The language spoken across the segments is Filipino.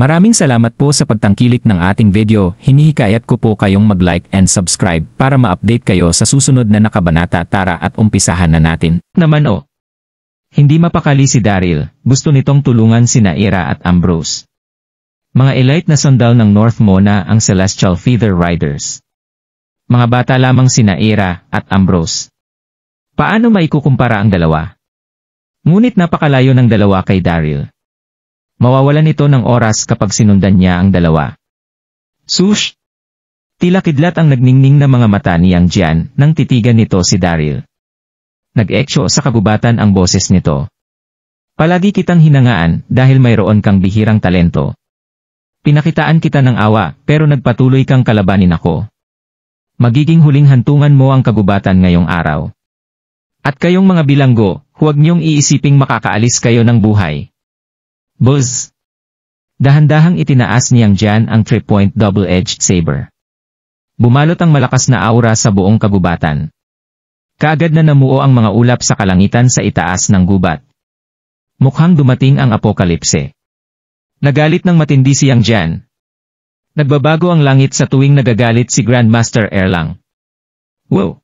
Maraming salamat po sa pagtangkilik ng ating video. Hinihikayat ko po kayong mag-like and subscribe para ma-update kayo sa susunod na nakabanata. Tara at umpisahan na natin. Naman Hindi mapakali si Daryl, gusto nitong tulungan sina Ira at Ambrose. Mga elite na sundal ng North Mona ang Celestial Feather Riders. Mga bata lamang sina Ira at Ambrose. Paano maikukumpara ang dalawa? Ngunit napakalayo ng dalawa kay Daryl. Mawawalan ito ng oras kapag sinundan niya ang dalawa. Sush! Tila kidlat ang nagningning na mga mata ni Yang Jian nang titigan nito si Daryl. Nag-eksyo sa kagubatan ang boses nito. Palagi kitang hinangaan dahil mayroon kang bihirang talento. Pinakitaan kita ng awa pero nagpatuloy kang kalabanin ako. Magiging huling hantungan mo ang kagubatan ngayong araw. At kayong mga bilanggo, huwag niyong iisiping makakaalis kayo ng buhay. Buzz! Dahan-dahang itinaas ni Yang Jian ang 3-point double-edged saber. Bumalot ang malakas na aura sa buong kagubatan. Kaagad na namuo ang mga ulap sa kalangitan sa itaas ng gubat. Mukhang dumating ang apokalipse. Nagalit ng matindi si Yang Jian. Nagbabago ang langit sa tuwing nagagalit si Grandmaster Erlang. Wow!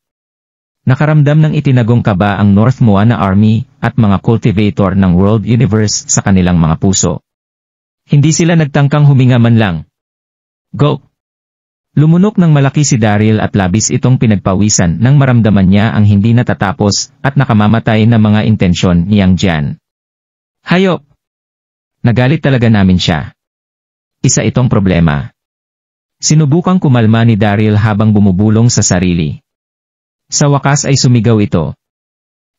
Nakaramdam ng itinagong kaba ang North Moana Army at mga cultivator ng World Universe sa kanilang mga puso. Hindi sila nagtangkang huminga man lang. Go! Lumunok ng malaki si Daryl at labis itong pinagpawisan nang maramdaman niya ang hindi natatapos at nakamamatay na mga intensyon ni Yang Jian. Hayop! Nagalit talaga namin siya. Isa itong problema. Sinubukang kumalma ni Daryl habang bumubulong sa sarili. Sa wakas ay sumigaw ito.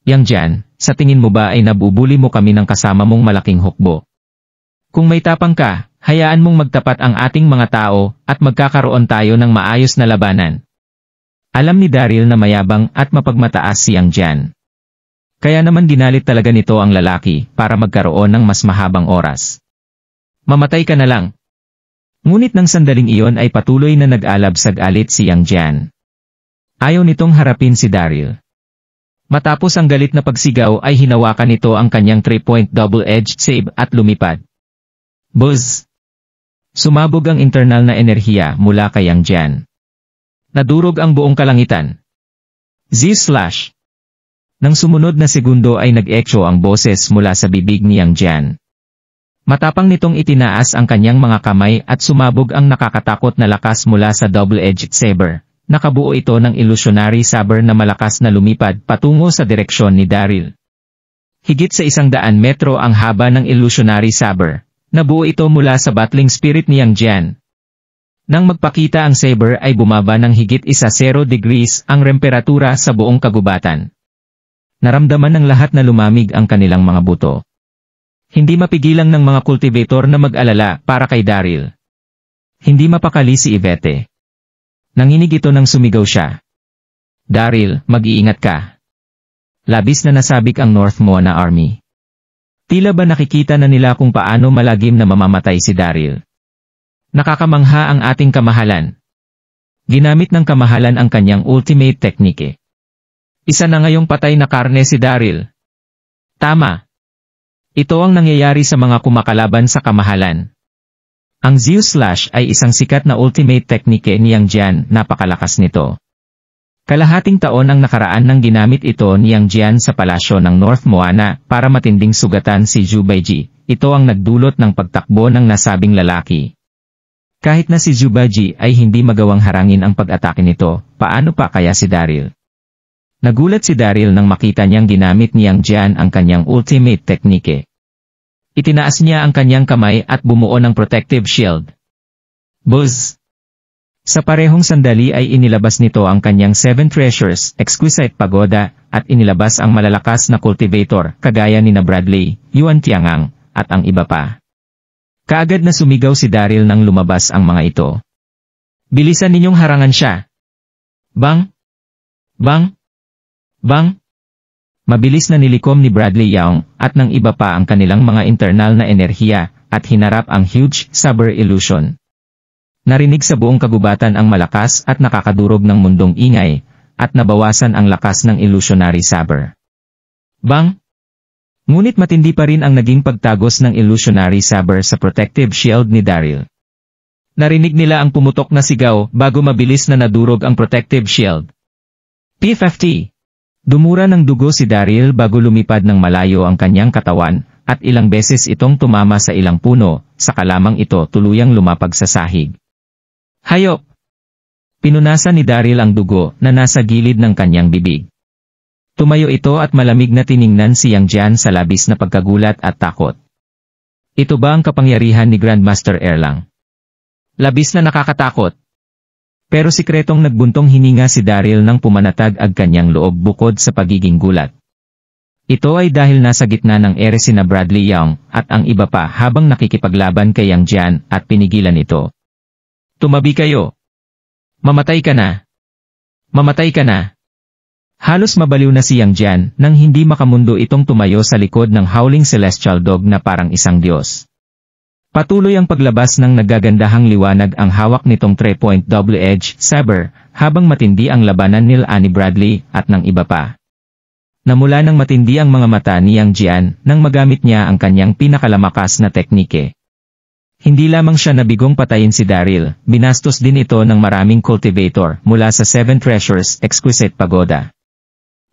Yang Jian, sa tingin mo ba ay nabubuli mo kami ng kasama mong malaking hukbo? Kung may tapang ka, hayaan mong magtapat ang ating mga tao at magkakaroon tayo ng maayos na labanan. Alam ni Daryl na mayabang at mapagmataas si Yang Jian. Kaya naman ginalit talaga nito ang lalaki para magkaroon ng mas mahabang oras. Mamatay ka na lang. Ngunit nang sandaling iyon ay patuloy na nag-alab sa galit si Yang Jian. Ayaw nitong harapin si Daryl. Matapos ang galit na pagsigaw ay hinawakan nito ang kanyang 3-point double-edged saber at lumipad. Buzz! Sumabog ang internal na enerhiya mula kay Yang Jian. Nadurog ang buong kalangitan. Z-slash! Nang sumunod na segundo ay nag-eksyo ang boses mula sa bibig ni Yang Jian. Matapang nitong itinaas ang kanyang mga kamay at sumabog ang nakakatakot na lakas mula sa double-edged saber. Nakabuo ito ng illusionary saber na malakas na lumipad patungo sa direksyon ni Daryl. Higit sa 100 metro ang haba ng illusionary saber. Nabuo ito mula sa battling spirit ni Yang Jian. Nang magpakita ang saber ay bumaba ng higit 0 degrees ang temperatura sa buong kagubatan. Naramdaman ng lahat na lumamig ang kanilang mga buto. Hindi mapigilan ng mga cultivator na mag-alala para kay Daryl. Hindi mapakali si Yvette. Nanginig ito nang sumigaw siya. Daryl, mag-iingat ka. Labis na nasabik ang North Moana Army. Tila ba nakikita na nila kung paano malagim na mamamatay si Daryl? Nakakamangha ang ating kamahalan. Ginamit ng kamahalan ang kanyang ultimate technique. Isa na ngayong patay na karne si Daryl. Tama. Ito ang nangyayari sa mga kumakalaban sa kamahalan. Ang Z-slash ay isang sikat na ultimate technique ni Yang Jian, napakalakas nito. Kalahating taon ang nakaraan nang ginamit ito ni Yang Jian sa palasyo ng North Moana para matinding sugatan si Zhu Baiji. Ito ang nagdulot ng pagtakbo ng nasabing lalaki. Kahit na si Zhu Baiji ay hindi magawang harangin ang pag-atake nito, paano pa kaya si Daryl? Nagulat si Daryl nang makita niyang ginamit ni Yang Jian ang kanyang ultimate technique. Itinaas niya ang kanyang kamay at bumuo ng protective shield. Buzz! Sa parehong sandali ay inilabas nito ang kanyang 7 treasures, exquisite pagoda, at inilabas ang malalakas na cultivator, kagaya ni na Bradley, Yuan Tiangang, at ang iba pa. Kaagad na sumigaw si Daryl nang lumabas ang mga ito. Bilisan ninyong harangan siya! Bang! Bang! Bang! Mabilis na nilikom ni Bradley Young at ng iba pa ang kanilang mga internal na enerhiya at hinarap ang huge saber illusion. Narinig sa buong kagubatan ang malakas at nakakadurog ng mundong ingay at nabawasan ang lakas ng illusionary saber. Bang! Ngunit matindi pa rin ang naging pagtagos ng illusionary saber sa protective shield ni Daryl. Narinig nila ang pumutok na sigaw bago mabilis na nadurog ang protective shield. P50. Dumura ng dugo si Daryl bago lumipad ng malayo ang kanyang katawan, at ilang beses itong tumama sa ilang puno, saka lamang ito tuluyang lumapag sa sahig. Hayop! Pinunasan ni Daryl ang dugo na nasa gilid ng kanyang bibig. Tumayo ito at malamig na tiningnan si Yang Jian sa labis na pagkagulat at takot. Ito ba ang kapangyarihan ni Grandmaster Erlang? Labis na nakakatakot. Pero sikretong nagbuntong hininga si Daryl nang pumanatag ang kanyang loob bukod sa pagiging gulat. Ito ay dahil nasa gitna ng ere sina Bradley Young at ang iba pa habang nakikipaglaban kay Yang Jian at pinigilan ito. Tumabi kayo. Mamatay ka na. Mamatay ka na. Halos mabaliw na si Yang Jian nang hindi makamundo itong tumayo sa likod ng howling celestial dog na parang isang dios. Patuloy ang paglabas ng nagagandahang liwanag ang hawak nitong 3-point double-edged saber habang matindi ang labanan nila ni Bradley at ng iba pa. Namula ng matindi ang mga mata ni Yang Jian nang magamit niya ang kanyang pinakalamakas na teknike. Hindi lamang siya nabigong patayin si Daryl, binastos din ito ng maraming cultivator mula sa 7 Treasures Exquisite Pagoda.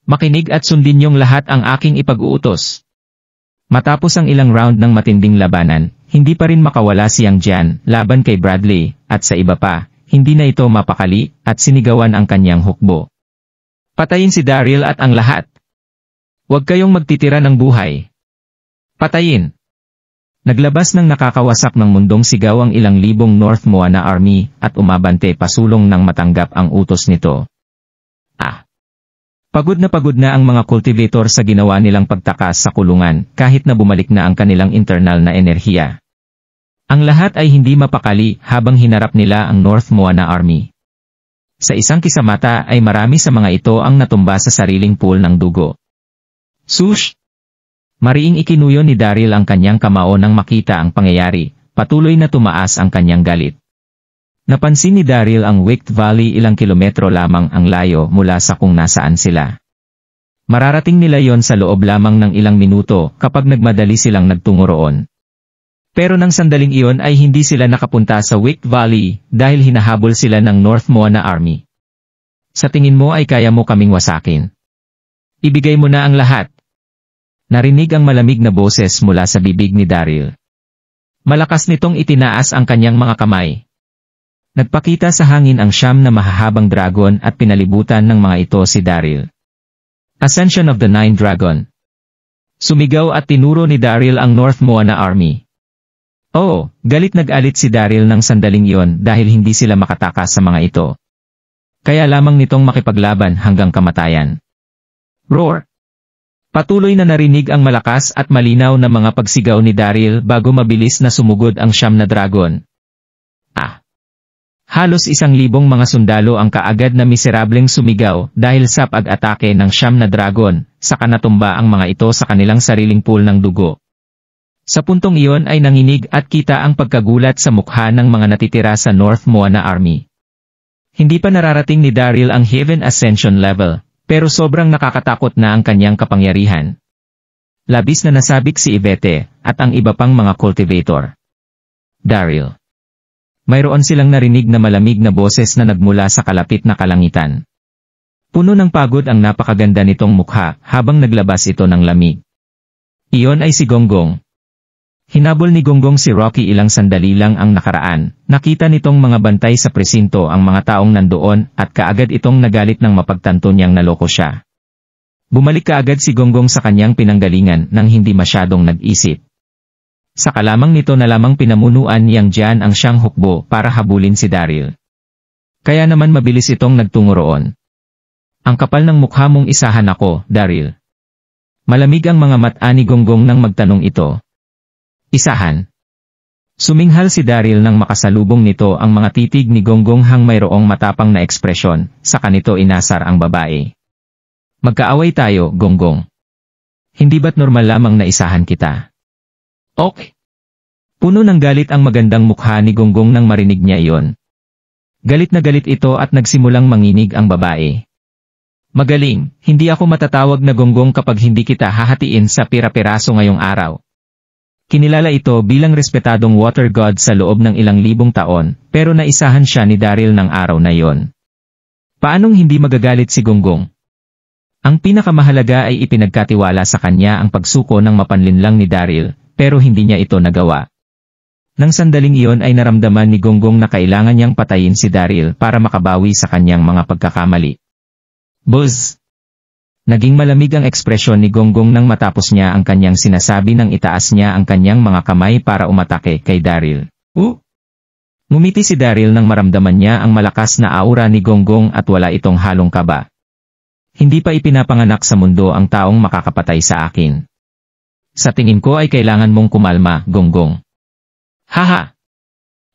Makinig at sundin niyong lahat ang aking ipag-uutos. Matapos ang ilang round ng matinding labanan, hindi pa rin makawala si Yang Jian laban kay Bradley, at sa iba pa, hindi na ito mapakali at sinigawan ang kanyang hukbo. Patayin si Daryl at ang lahat. Huwag kayong magtitira ng buhay. Patayin. Naglabas ng nakakawasak ng mundong sigaw ang ilang libong North Moana Army at umabante pasulong nang matanggap ang utos nito. Pagod na ang mga cultivator sa ginawa nilang pagtakas sa kulungan kahit na bumalik na ang kanilang internal na enerhiya. Ang lahat ay hindi mapakali habang hinarap nila ang North Moana Army. Sa isang kisamata ay marami sa mga ito ang natumba sa sariling pool ng dugo. Sush! Mariing ikinuyo ni Daryl ang kanyang kamao nang makita ang pangyayari, patuloy na tumaas ang kanyang galit. Napansin ni Daryl ang Wicked Valley ilang kilometro lamang ang layo mula sa kung nasaan sila. Mararating nila yon sa loob lamang ng ilang minuto kapag nagmadali silang nagtungo roon. Pero nang sandaling iyon ay hindi sila nakapunta sa Wicked Valley dahil hinahabol sila ng North Moana Army. Sa tingin mo ay kaya mo kaming wasakin. Ibigay mo na ang lahat. Narinig ang malamig na boses mula sa bibig ni Daryl. Malakas nitong itinaas ang kanyang mga kamay. Nagpakita sa hangin ang 9 na mahahabang dragon at pinalibutan ng mga ito si Daryl. Ascension of the Nine Dragon. Sumigaw at tinuro ni Daryl ang North Moana Army. Oo, galit si Daryl ng sandaling iyon dahil hindi sila makatakas sa mga ito. Kaya lamang nitong makipaglaban hanggang kamatayan. Roar! Patuloy na narinig ang malakas at malinaw na mga pagsigaw ni Daryl bago mabilis na sumugod ang 9 na dragon. Halos 1,000 mga sundalo ang kaagad na miserableng sumigaw dahil sa pag-atake ng 9 na dragon, saka natumba ang mga ito sa kanilang sariling pool ng dugo. Sa puntong iyon ay nanginig at kita ang pagkagulat sa mukha ng mga natitira sa North Moana Army. Hindi pa nararating ni Daryl ang Heaven Ascension level, pero sobrang nakakatakot na ang kanyang kapangyarihan. Labis na nasabik si Yvette at ang iba pang mga cultivator. Daryl. Mayroon silang narinig na malamig na boses na nagmula sa kalapit na kalangitan. Puno ng pagod ang napakaganda nitong mukha habang naglabas ito ng lamig. Iyon ay si Gonggong. Hinabol ni Gonggong si Rocky ilang sandali lang ang nakaraan. Nakita nitong mga bantay sa presinto ang mga taong nandoon at kaagad itong nagalit nang mapagtanto niyang naloko siya. Bumalik kaagad si Gonggong sa kanyang pinanggalingan nang hindi masyadong nag-isip. Saka lamang nito na lamang pinamunuan niyang Jian ang siyang hukbo para habulin si Daryl. Kaya naman mabilis itong nagtungo roon. Ang kapal ng mukha mong isahan ako, Daryl. Malamig ang mga mata ni Gonggong nang magtanong ito. Isahan. Suminghal si Daryl nang makasalubong nito ang mga titig ni Gonggong hang mayroong matapang na ekspresyon, saka nito inasar ang babae. Magkaaway tayo, Gonggong. Hindi ba't normal lamang na isahan kita? Okay. Puno ng galit ang magandang mukha ni Gonggong nang marinig niya iyon. Galit na galit ito at nagsimulang manginig ang babae. Magaling, hindi ako matatawag na gonggong kapag hindi kita hahatiin sa pira-piraso ngayong araw. Kinilala ito bilang respetadong water god sa loob ng ilang libong taon, pero naisahan siya ni Daryl ng araw na yon. Paanong hindi magagalit si Gonggong? Ang pinakamahalaga ay ipinagkatiwala sa kanya ang pagsuko ng mapanlinlang ni Daryl, pero hindi niya ito nagawa. Nang sandaling iyon ay naramdaman ni Gonggong na kailangan niyang patayin si Daryl para makabawi sa kanyang mga pagkakamali. Buzz! Naging malamig ang ekspresyon ni Gonggong nang matapos niya ang kanyang sinasabi nang itaas niya ang kanyang mga kamay para umatake kay Daryl. Ngumiti si Daryl nang maramdaman niya ang malakas na aura ni Gonggong at wala itong halong kaba. Hindi pa ipinapanganak sa mundo ang taong makakapatay sa akin. Sa tingin ko ay kailangan mong kumalma, Gonggong. Haha!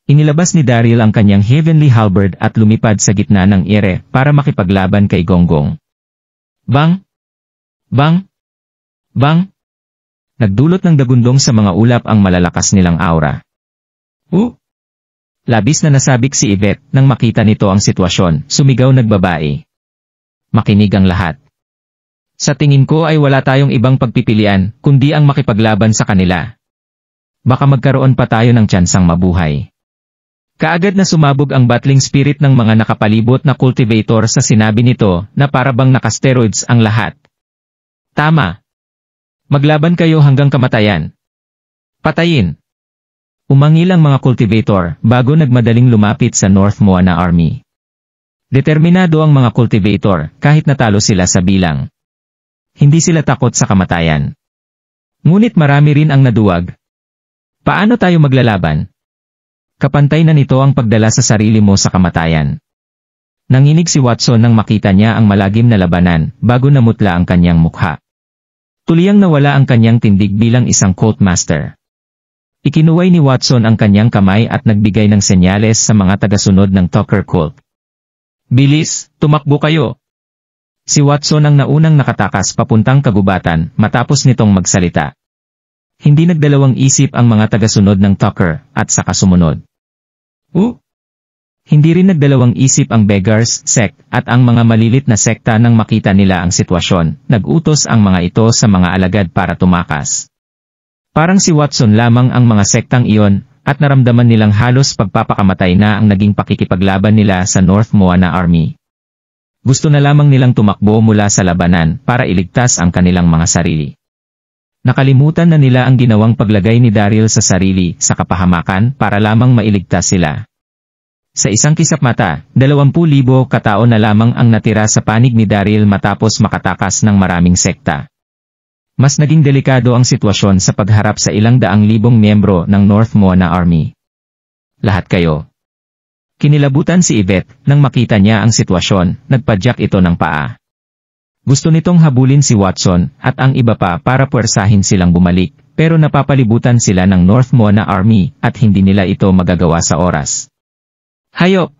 Inilabas ni Daryl ang kanyang heavenly halberd at lumipad sa gitna ng ere para makipaglaban kay Gonggong. Bang! Bang! Bang! Nagdulot ng dagundong sa mga ulap ang malalakas nilang aura. Labis na nasabik si Yvette nang makita nito ang sitwasyon, sumigaw nagbabae. Makinig ang lahat. Sa tingin ko ay wala tayong ibang pagpipilian kundi ang makipaglaban sa kanila. Baka magkaroon pa tayo ng tsansang mabuhay. Kaagad na sumabog ang battling spirit ng mga nakapalibot na cultivator sa sinabi nito na parabang naka-steroids ang lahat. Tama. Maglaban kayo hanggang kamatayan. Patayin. Umangil ang mga cultivator bago nagmadaling lumapit sa North Moana Army. Determinado ang mga cultivator kahit natalo sila sa bilang. Hindi sila takot sa kamatayan. Ngunit marami rin ang naduwag. Paano tayo maglalaban? Kapantay na nito ang pagdala sa sarili mo sa kamatayan. Nanginig si Watson nang makita niya ang malagim na labanan bago namutla ang kanyang mukha. Tuliyang nawala ang kanyang tindig bilang isang cult master. Ikinuway ni Watson ang kanyang kamay at nagbigay ng senyales sa mga tagasunod ng Tucker cult. Bilis, tumakbo kayo! Si Watson ang naunang nakatakas papuntang kagubatan matapos nitong magsalita. Hindi nagdalawang isip ang mga tagasunod ng Tucker at saka sumunod. Hindi rin nagdalawang isip ang Beggars sect at ang mga malilit na sekta nang makita nila ang sitwasyon, nag-utos ang mga ito sa mga alagad para tumakas. Parang si Watson lamang ang mga sektang iyon, at naramdaman nilang halos pagpapakamatay na ang naging pakikipaglaban nila sa North Moana Army. Gusto na lamang nilang tumakbo mula sa labanan para iligtas ang kanilang mga sarili. Nakalimutan na nila ang ginawang paglagay ni Daryl sa sarili sa kapahamakan para lamang mailigtas sila. Sa isang kisap mata, 20,000 katao na lamang ang natira sa panig ni Daryl matapos makatakas ng maraming sekta. Mas naging delikado ang sitwasyon sa pagharap sa ilang daang libong miyembro ng North Moana Army. Lahat kayo. Kinilabutan si Yvette nang makita niya ang sitwasyon, nagpadyak ito ng paa. Gusto nitong habulin si Watson at ang iba pa para puwersahin silang bumalik, pero napapalibutan sila ng North Moana Army at hindi nila ito magagawa sa oras. Hayop!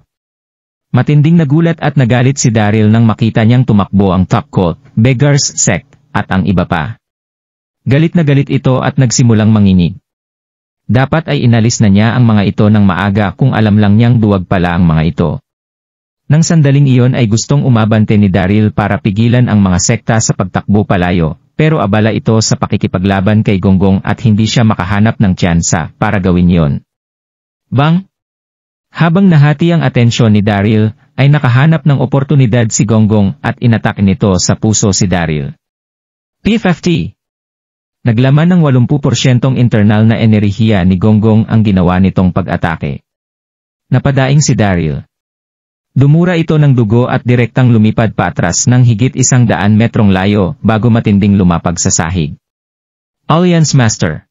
Matinding nagulat at nagalit si Daryl nang makita niyang tumakbo ang top cult, Beggars sect, at ang iba pa. Galit na galit ito at nagsimulang manginig. Dapat ay inalis na niya ang mga ito ng maaga kung alam lang niyang duwag pala ang mga ito. Nang sandaling iyon ay gustong umabante ni Daryl para pigilan ang mga sekta sa pagtakbo palayo, pero abala ito sa pakikipaglaban kay Gonggong at hindi siya makahanap ng tsansa para gawin yon. Bang! Habang nahati ang atensyon ni Daryl, ay nakahanap ng oportunidad si Gonggong at inatake nito sa puso si Daryl. P50! Naglaman ng 80% internal na enerhiya ni Gonggong ang ginawa nitong pag-atake. Napadaing si Daryl. Dumura ito ng dugo at direktang lumipad paatras ng higit 100 metrong layo bago matinding lumapag sa sahig. Alliance Master.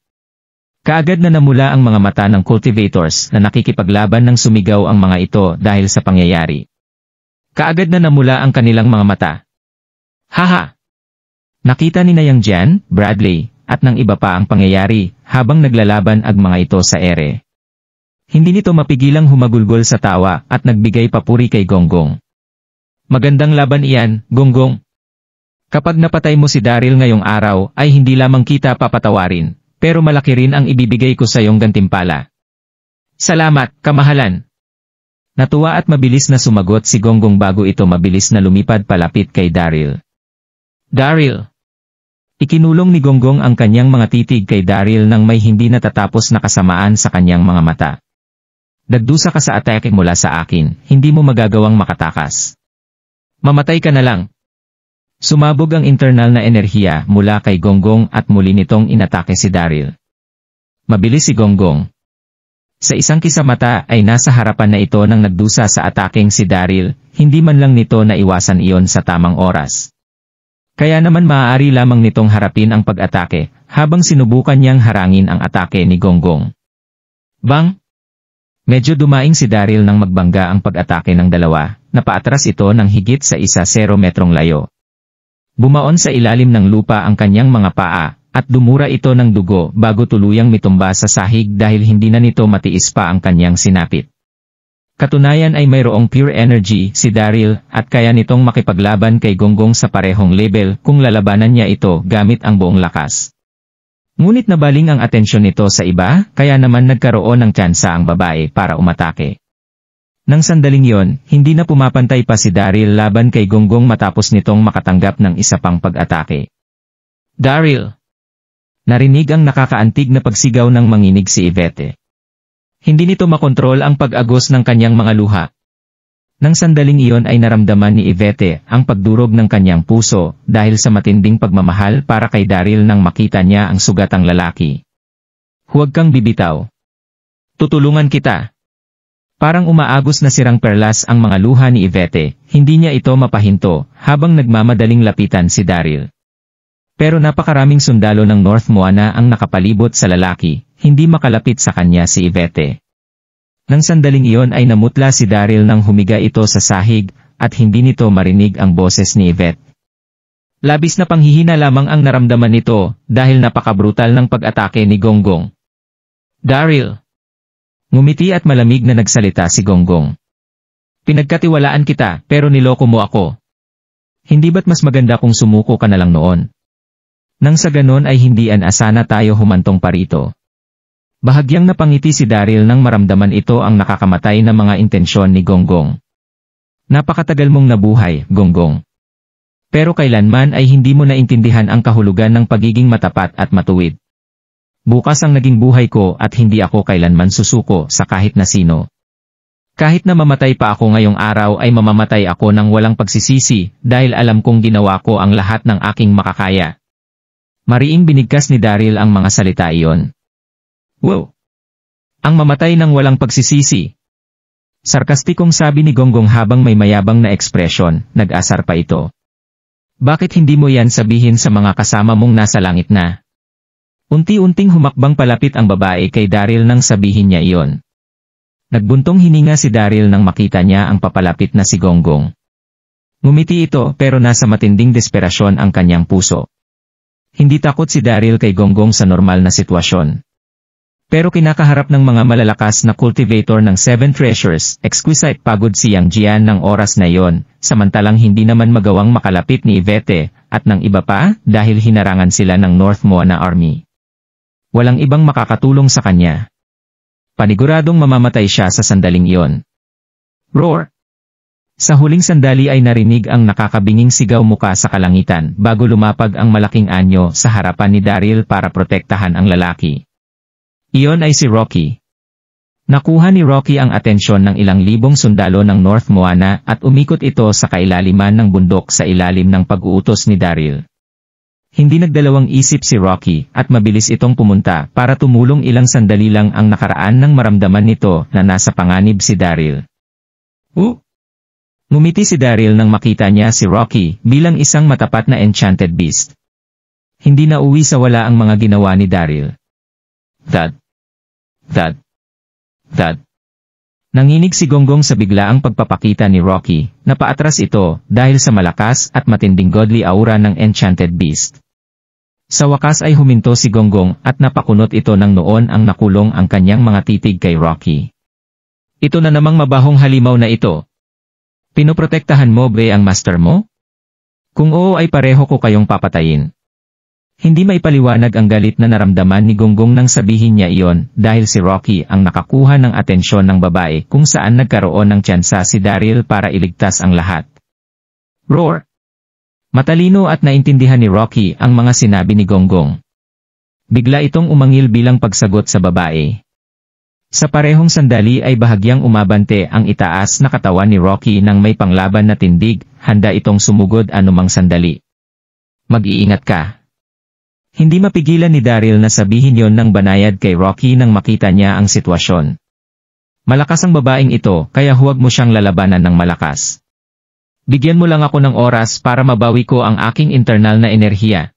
Kaagad na namula ang mga mata ng cultivators na nakikipaglaban ng sumigaw ang mga ito dahil sa pangyayari. Kaagad na namula ang kanilang mga mata. Haha! Nakita ni na Yang Jian, Bradley, at ng iba pa ang pangyayari habang naglalaban ang mga ito sa ere. Hindi nito mapigilang humagulgol sa tawa at nagbigay papuri kay Gonggong. Magandang laban iyan, Gonggong. Kapag napatay mo si Daryl ngayong araw ay hindi lamang kita papatawarin, pero malaki rin ang ibibigay ko sa iyong gantimpala. Salamat, kamahalan. Natuwa at mabilis na sumagot si Gonggong bago ito mabilis na lumipad palapit kay Daryl. Daryl! Ikinulong ni Gonggong ang kanyang mga titig kay Daryl nang may hindi natatapos na kasamaan sa kanyang mga mata. Dagdusa ka sa atake mula sa akin, hindi mo magagawang makatakas. Mamatay ka na lang. Sumabog ang internal na enerhiya mula kay Gonggong at muli nitong inatake si Daryl. Mabilis si Gonggong. Sa isang kisamata ay nasa harapan na ito nang nagdusa sa ataking si Daryl, hindi man lang nito naiwasan iyon sa tamang oras. Kaya naman maaari lamang nitong harapin ang pag-atake, habang sinubukan niyang harangin ang atake ni Gonggong. Bang! Medyo dumaing si Daryl nang magbangga ang pag-atake ng dalawa, napaatras ito ng higit sa 1.0 metrong layo. Bumaon sa ilalim ng lupa ang kanyang mga paa, at dumura ito ng dugo bago tuluyang mitumba sa sahig dahil hindi na nito matiis pa ang kanyang sinapit. Katunayan ay mayroong pure energy si Daryl at kaya nitong makipaglaban kay Gonggong sa parehong level kung lalabanan niya ito gamit ang buong lakas. Ngunit nabaling ang atensyon nito sa iba, kaya naman nagkaroon ng tsansa ang babae para umatake. Nang sandaling yon, hindi na pumapantay pa si Daryl laban kay Gonggong matapos nitong makatanggap ng isa pang pag-atake. Daryl! Narinig ang nakakaantig na pagsigaw ng manginig si Yvette. Hindi nito makontrol ang pag-agos ng kanyang mga luha. Nang sandaling iyon ay naramdaman ni Yvette ang pagdurog ng kanyang puso dahil sa matinding pagmamahal para kay Daryl nang makita niya ang sugatang lalaki. Huwag kang bibitaw. Tutulungan kita. Parang umaagos na sirang perlas ang mga luha ni Yvette, hindi niya ito mapahinto habang nagmamadaling lapitan si Daryl. Pero napakaraming sundalo ng North Moana ang nakapalibot sa lalaki, hindi makalapit sa kanya si Yvette. Nang sandaling iyon ay namutla si Daryl nang humiga ito sa sahig, at hindi nito marinig ang boses ni Yvette. Labis na panghihina lamang ang naramdaman nito, dahil napakabrutal ng pag-atake ni Gonggong. Daryl! Ngumiti at malamig na nagsalita si Gonggong. Pinagkatiwalaan kita, pero niloko mo ako. Hindi ba't mas maganda kung sumuko ka na lang noon? Nang sa ganon ay hindi asana tayo humantong parito. Bahagyang napangiti si Daryl nang maramdaman ito ang nakakamatay na mga intensyon ni Gonggong. Napakatagal mong nabuhay, Gonggong. Pero kailanman ay hindi mo naintindihan ang kahulugan ng pagiging matapat at matuwid. Bukas ang naging buhay ko at hindi ako kailanman susuko sa kahit na sino. Kahit na mamatay pa ako ngayong araw ay mamamatay ako ng walang pagsisisi dahil alam kong ginawa ko ang lahat ng aking makakaya. Mariing binigkas ni Daryl ang mga salita iyon. Wow! Ang mamatay ng walang pagsisisi. Sarkastikong sabi ni Gonggong habang may mayabang na ekspresyon, nag-asar pa ito. Bakit hindi mo yan sabihin sa mga kasama mong nasa langit na? Unti-unting humakbang palapit ang babae kay Daryl nang sabihin niya iyon. Nagbuntong hininga si Daryl nang makita niya ang papalapit na si Gonggong. Ngumiti ito pero nasa matinding desperasyon ang kanyang puso. Hindi takot si Daryl kay Gonggong sa normal na sitwasyon. Pero kinakaharap ng mga malalakas na cultivator ng Seven Treasures, exquisite pagod si Yang Jian ng oras na yon, samantalang hindi naman magawang makalapit ni Yvette, at ng iba pa, dahil hinarangan sila ng North Moana Army. Walang ibang makakatulong sa kanya. Paniguradong mamamatay siya sa sandaling iyon. Roar! Sa huling sandali ay narinig ang nakakabinging sigaw muka sa kalangitan bago lumapag ang malaking anyo sa harapan ni Daryl para protektahan ang lalaki. Iyon ay si Rocky. Nakuha ni Rocky ang atensyon ng ilang libong sundalo ng North Moana at umikot ito sa kailaliman ng bundok sa ilalim ng pag-uutos ni Daryl. Hindi nagdalawang isip si Rocky at mabilis itong pumunta para tumulong. Ilang sandali lang ang nakaraan nang maramdaman nito na nasa panganib si Daryl. Ngumiti si Daryl nang makita niya si Rocky bilang isang matapat na enchanted beast. Hindi na uwi sa wala ang mga ginawa ni Daryl. Dad. Nanginig si Gonggong sa biglaang pagpapakita ni Rocky, napaatras ito dahil sa malakas at matinding godly aura ng enchanted beast. Sa wakas ay huminto si Gonggong at napakunot ito ng noon ang nakulong ang kanyang mga titig kay Rocky. Ito na namang mabahong halimaw na ito. Pinoprotektahan mo ba ang master mo? Kung oo ay pareho ko kayong papatayin. Hindi maipaliwanag ang galit na naramdaman ni Gonggong nang sabihin niya iyon dahil si Rocky ang nakakuha ng atensyon ng babae kung saan nagkaroon ng tsansa si Daryl para iligtas ang lahat. Roar! Matalino at naintindihan ni Rocky ang mga sinabi ni Gonggong. Bigla itong umangil bilang pagsagot sa babae. Sa parehong sandali ay bahagyang umabante ang itaas na katawan ni Rocky nang may panglaban na tindig, handa itong sumugod anumang sandali. Mag-iingat ka. Hindi mapigilan ni Daryl na sabihin yon ng banayad kay Rocky nang makita niya ang sitwasyon. Malakas ang babaeng ito kaya huwag mo siyang lalabanan ng malakas. Bigyan mo lang ako ng oras para mabawi ko ang aking internal na enerhiya.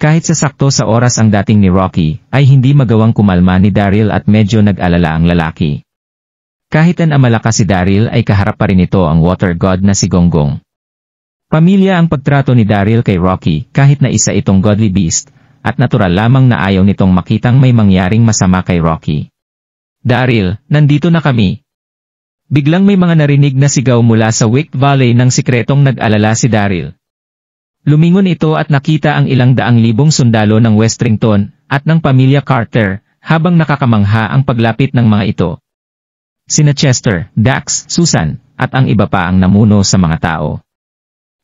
Kahit sasakto sa oras ang dating ni Rocky, ay hindi magawang kumalma ni Daryl at medyo nag-alala ang lalaki. Kahit ang malakas si Daryl ay kaharap pa rin ito ang water god na si Gonggong. Pamilya ang pagtrato ni Daryl kay Rocky kahit na isa itong godly beast, at natural lamang na ayaw nitong makitang may mangyaring masama kay Rocky. Daryl, nandito na kami. Biglang may mga narinig na sigaw mula sa Wick Valley nang sikretong nag-alala si Daryl. Lumingon ito at nakita ang ilang daang libong sundalo ng Westrington at ng pamilya Carter habang nakakamangha ang paglapit ng mga ito. Sina Chester, Dax, Susan, at ang iba pa ang namuno sa mga tao.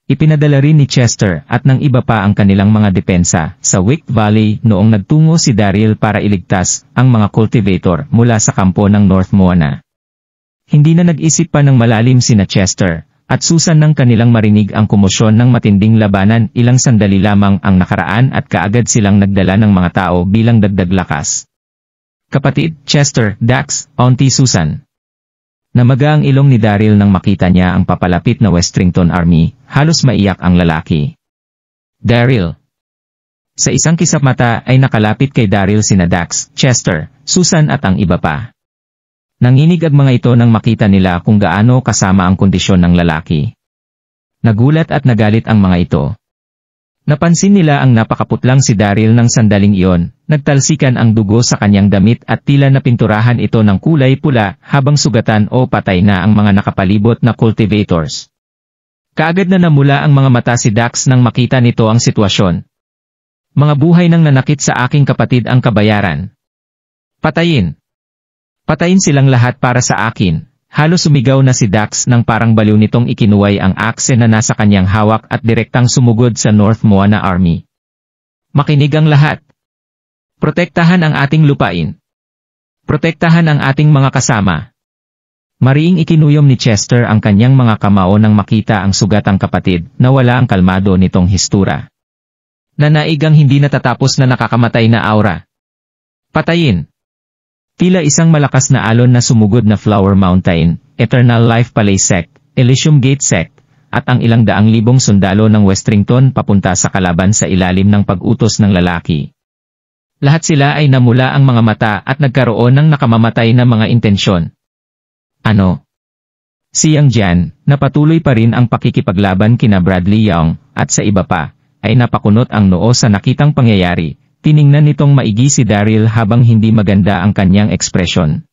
Ipinadala rin ni Chester at ng iba pa ang kanilang mga depensa sa Wick Valley noong nagtungo si Daryl para iligtas ang mga cultivator mula sa kampo ng North Moana. Hindi na nag-isip pa ng malalim sina Chester at Susan nang kanilang marinig ang komosyon ng matinding labanan. Ilang sandali lamang ang nakaraan at kaagad silang nagdala ng mga tao bilang dagdag lakas. Kapatid, Chester, Dax, Auntie Susan. Namaga ang ilong ni Daryl nang makita niya ang papalapit na Westrington Army, halos maiyak ang lalaki. Daryl. Sa isang kisap mata ay nakalapit kay Daryl sina Dax, Chester, Susan at ang iba pa. Nanginig ang mga ito nang makita nila kung gaano kasama ang kondisyon ng lalaki. Nagulat at nagalit ang mga ito. Napansin nila ang napakaputlang si Daryl ng sandaling iyon, nagtalsikan ang dugo sa kanyang damit at tila napinturahan ito ng kulay pula habang sugatan o patay na ang mga nakapalibot na cultivators. Kaagad na namula ang mga mata si Dax nang makita nito ang sitwasyon. Mga buhay nang nanakit sa aking kapatid ang kabayaran. Patayin! Patayin silang lahat para sa akin. Halos sumigaw na si Dax nang parang baliw nitong ikinuway ang akse na nasa kanyang hawak at direktang sumugod sa North Moana Army. Makinig ang lahat. Protektahan ang ating lupain. Protektahan ang ating mga kasama. Mariing ikinuyom ni Chester ang kanyang mga kamao nang makita ang sugatang kapatid na wala ang kalmado nitong histura. Nanaig ang hindi natatapos na nakakamatay na aura. Patayin! Tila isang malakas na alon na sumugod na Flower Mountain, Eternal Life Palay Sect, Elysium Gate Sect, at ang ilang daang libong sundalo ng Westrington papunta sa kalaban sa ilalim ng pag-utos ng lalaki. Lahat sila ay namula ang mga mata at nagkaroon ng nakamamatay na mga intensyon. Ano? Si Yang Jian, na patuloy pa rin ang pakikipaglaban kina Bradley Young, at sa iba pa, ay napakunot ang noo sa nakitang pangyayari. Tiningnan nitong maigi si Daryl habang hindi maganda ang kanyang ekspresyon.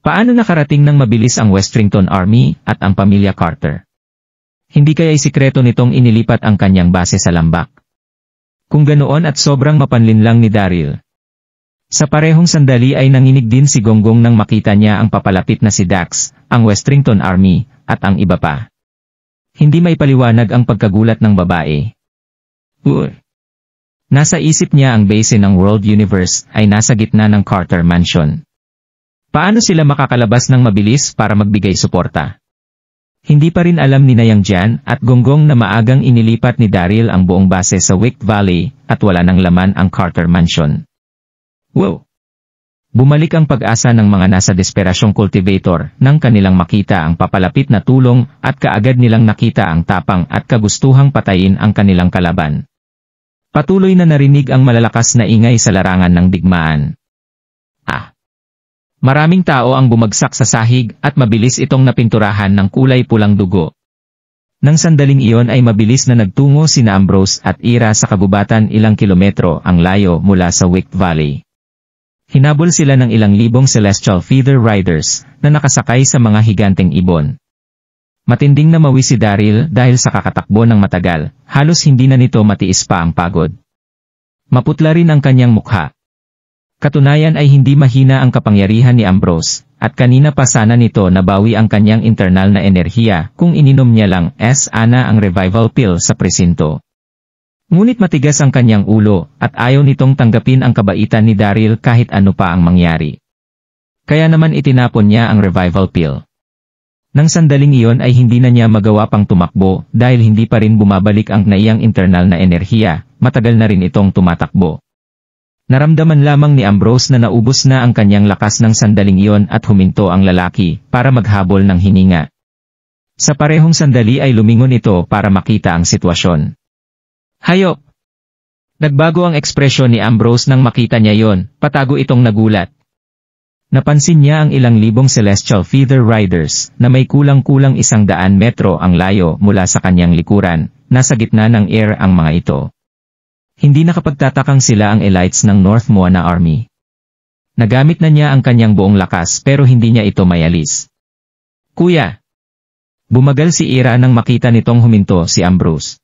Paano nakarating ng mabilis ang Westrington Army at ang pamilya Carter? Hindi kaya'y sikreto nitong inilipat ang kanyang base sa Lambak? Kung ganoon at sobrang mapanlinlang ni Daryl. Sa parehong sandali ay nanginig din si Gonggong nang makita niya ang papalapit na si Dax, ang Westrington Army, at ang iba pa. Hindi maipaliwanag ang pagkagulat ng babae. Nasa isip niya ang base ng World Universe ay nasa gitna ng Carter Mansion. Paano sila makakalabas ng mabilis para magbigay suporta? Hindi pa rin alam ni Yang Jian at Gonggong na maagang inilipat ni Daryl ang buong base sa Wick Valley at wala ng laman ang Carter Mansion. Wow! Bumalik ang pag-asa ng mga nasa desperasyong cultivator nang kanilang makita ang papalapit na tulong at kaagad nilang nakita ang tapang at kagustuhang patayin ang kanilang kalaban. Patuloy na narinig ang malalakas na ingay sa larangan ng digmaan. Maraming tao ang bumagsak sa sahig at mabilis itong napinturahan ng kulay pulang dugo. Nang sandaling iyon ay mabilis na nagtungo sina Ambrose at Ira sa kagubatan ilang kilometro ang layo mula sa Wick Valley. Hinabol sila ng ilang libong Celestial Feather Riders na nakasakay sa mga higanteng ibon. Matinding namawi si Daryl dahil sa kakatakbo ng matagal, halos hindi na nito matiis pa ang pagod. Maputla rin ang kanyang mukha. Katunayan ay hindi mahina ang kapangyarihan ni Ambrose, at kanina pa sana nito nabawi ang kanyang internal na enerhiya kung ininom niya lang ana ang revival pill sa presinto. Ngunit matigas ang kanyang ulo, at ayaw nitong tanggapin ang kabaitan ni Daryl kahit ano pa ang mangyari. Kaya naman itinapon niya ang revival pill. Nang sandaling iyon ay hindi na niya magawa pang tumakbo dahil hindi pa rin bumabalik ang naiyang internal na enerhiya, matagal na rin itong tumatakbo. Naramdaman lamang ni Ambrose na naubos na ang kanyang lakas ng sandaling iyon at huminto ang lalaki para maghabol ng hininga. Sa parehong sandali ay lumingon ito para makita ang sitwasyon. Hayop! Nagbago ang ekspresyon ni Ambrose nang makita niya yon, patago itong nagulat. Napansin niya ang ilang libong Celestial Feather Riders na may kulang-kulang 100 metro ang layo mula sa kanyang likuran, nasa gitna ng air ang mga ito. Hindi nakapagtatakang sila ang elites ng North Moana Army. Nagamit na niya ang kanyang buong lakas pero hindi niya ito mayalis. Kuya! Bumagal si Ira nang makita nitong huminto si Ambrose.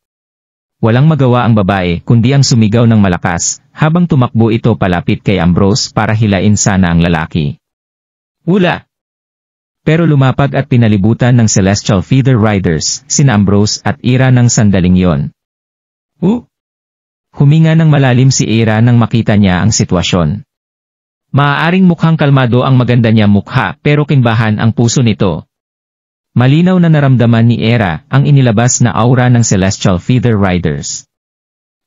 Walang magawa ang babae kundi ang sumigaw ng malakas, habang tumakbo ito palapit kay Ambrose para hilain sana ang lalaki. Ula! Pero lumapag at pinalibutan ng Celestial Feather Riders, sina Ambrose at Ira ng sandaling yon. Huminga ng malalim si Ira nang makita niya ang sitwasyon. Maaaring mukhang kalmado ang maganda niya mukha pero kinbahan ang puso nito. Malinaw na naramdaman ni Ira ang inilabas na aura ng Celestial Feather Riders.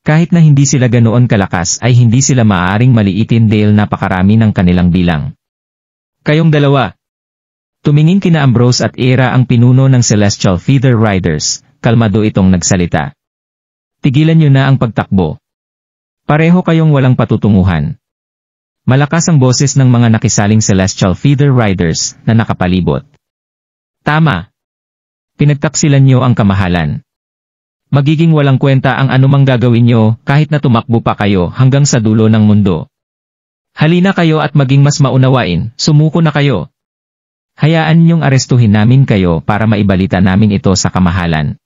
Kahit na hindi sila ganoon kalakas ay hindi sila maaaring maliitin dahil napakarami ng kanilang bilang. Kayong dalawa. Tumingin kina Ambrose at Ira ang pinuno ng Celestial Feather Riders, kalmado itong nagsalita. Tigilan niyo na ang pagtakbo. Pareho kayong walang patutunguhan. Malakas ang boses ng mga nakisaling Celestial Feather Riders na nakapalibot. Tama. Pinagtaksilan niyo ang kamahalan. Magiging walang kwenta ang anumang gagawin niyo kahit na tumakbo pa kayo hanggang sa dulo ng mundo. Halina kayo at maging mas maunawain, sumuko na kayo. Hayaan niyong arestuhin namin kayo para maibalita namin ito sa kamahalan.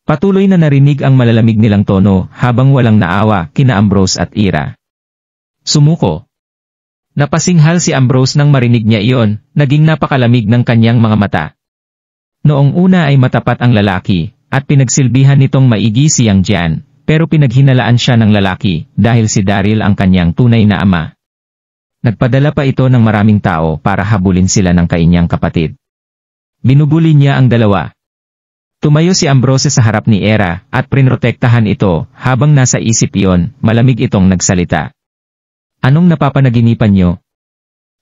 Patuloy na narinig ang malalamig nilang tono habang walang naawa kina Ambrose at Ira. Sumuko. Napasinghal si Ambrose nang marinig niya iyon, naging napakalamig ng kanyang mga mata. Noong una ay matapat ang lalaki, at pinagsilbihan nitong maigi si Yang Jian, pero pinaghinalaan siya ng lalaki dahil si Daryl ang kanyang tunay na ama. Nagpadala pa ito ng maraming tao para habulin sila ng kainyang kapatid. Binubuli niya ang dalawa. Tumayo si Ambrose sa harap ni Ira at prinrotektahan ito habang nasa isip iyon, malamig itong nagsalita. Anong napapanaginipan niyo?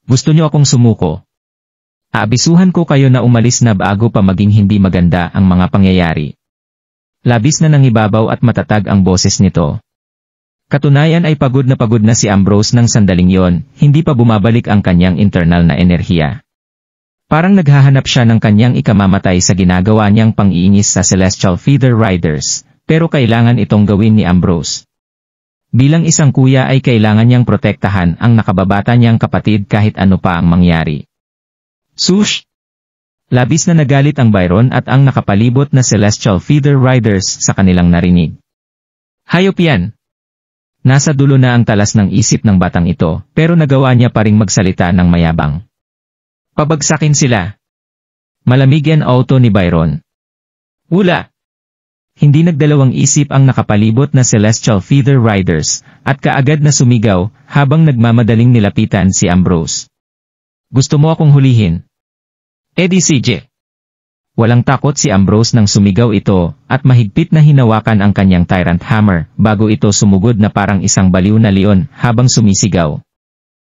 Gusto niyo akong sumuko? Aabisuhan ko kayo na umalis na bago pa maging hindi maganda ang mga pangyayari. Labis na nangibabaw at matatag ang boses nito. Katunayan ay pagod na si Ambrose ng sandaling yon, hindi pa bumabalik ang kanyang internal na enerhiya. Parang naghahanap siya ng kanyang ikamamatay sa ginagawa niyang pang-iingis sa Celestial Feather Riders, pero kailangan itong gawin ni Ambrose. Bilang isang kuya ay kailangan niyang protektahan ang nakababata niyang kapatid kahit ano pa ang mangyari. Sush! Labis na nagalit ang Byron at ang nakapalibot na Celestial Feather Riders sa kanilang narinig. Hayop yan! Nasa dulo na ang talas ng isip ng batang ito, pero nagawa niya pa ring magsalita ng mayabang. Pabagsakin sila. Malamig yan auto ni Byron. Ula! Hindi nagdalawang isip ang nakapalibot na Celestial Feather Riders, at kaagad na sumigaw, habang nagmamadaling nilapitan si Ambrose. Gusto mo akong hulihin? Eddie CJ. Walang takot si Ambrose nang sumigaw ito, at mahigpit na hinawakan ang kanyang Tyrant Hammer, bago ito sumugod na parang isang baliw na leon habang sumisigaw.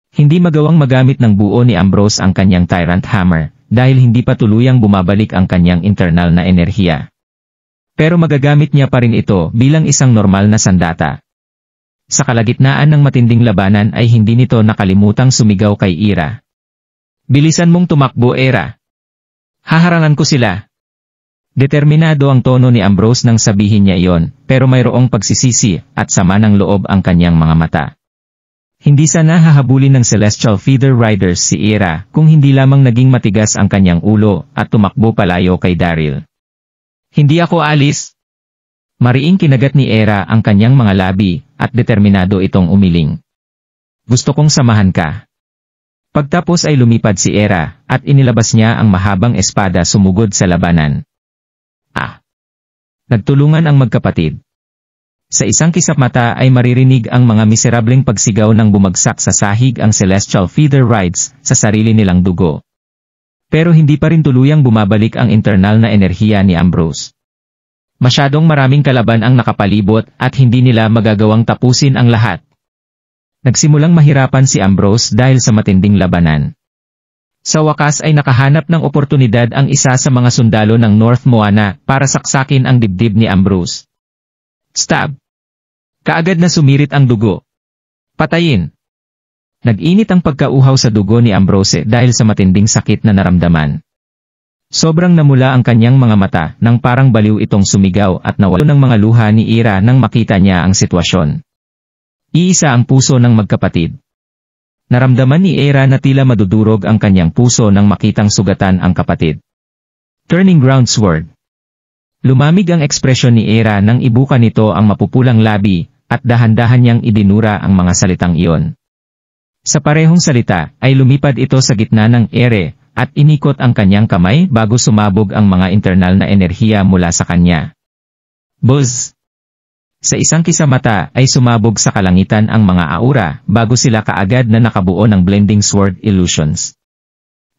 Hindi magawang magamit ng buo ni Ambrose ang kanyang Tyrant Hammer, dahil hindi pa tuluyang bumabalik ang kanyang internal na enerhiya. Pero magagamit niya pa rin ito bilang isang normal na sandata. Sa kalagitnaan ng matinding labanan ay hindi nito nakalimutang sumigaw kay Ira. Bilisan mong tumakbo, Ira. Haharangan ko sila. Determinado ang tono ni Ambrose nang sabihin niya iyon, pero mayroong pagsisisi at sama ng loob ang kanyang mga mata. Hindi sana hahabulin ng Celestial Feather Riders si Ira kung hindi lamang naging matigas ang kanyang ulo at tumakbo palayo kay Daryl. Hindi ako alis. Mariing kinagat ni Era ang kanyang mga labi, at determinado itong umiling. Gusto kong samahan ka. Pagtapos ay lumipad si Era, at inilabas niya ang mahabang espada sumugod sa labanan. Nagtulungan ang magkapatid. Sa isang kisap mata ay maririnig ang mga miserableng pagsigaw ng bumagsak sa sahig ang Celestial Feather Rides sa sarili nilang dugo. Pero hindi pa rin tuluyang bumabalik ang internal na enerhiya ni Ambrose. Masyadong maraming kalaban ang nakapalibot at hindi nila magagawang tapusin ang lahat. Nagsimulang mahirapan si Ambrose dahil sa matinding labanan. Sa wakas ay nakahanap ng oportunidad ang isa sa mga sundalo ng North Moana para saksakin ang dibdib ni Ambrose. Stab! Kaagad na sumirit ang dugo. Patayin! Nag-init ang pagkauhaw sa dugo ni Ambrose dahil sa matinding sakit na naramdaman. Sobrang namula ang kanyang mga mata nang parang baliw itong sumigaw at nawalo ng mga luha ni Era nang makita niya ang sitwasyon. Iisa ang puso ng magkapatid. Naramdaman ni Era na tila madudurog ang kanyang puso nang makitang sugatan ang kapatid. Turning ground sword. Lumamig ang ekspresyon ni Era nang ibuka nito ang mapupulang labi, at dahan-dahan niyang idinura ang mga salitang iyon. Sa parehong salita, ay lumipad ito sa gitna ng ere, at inikot ang kanyang kamay bago sumabog ang mga internal na enerhiya mula sa kanya. Buzz! Sa isang kisamata ay sumabog sa kalangitan ang mga aura bago sila kaagad na nakabuo ng blending sword illusions.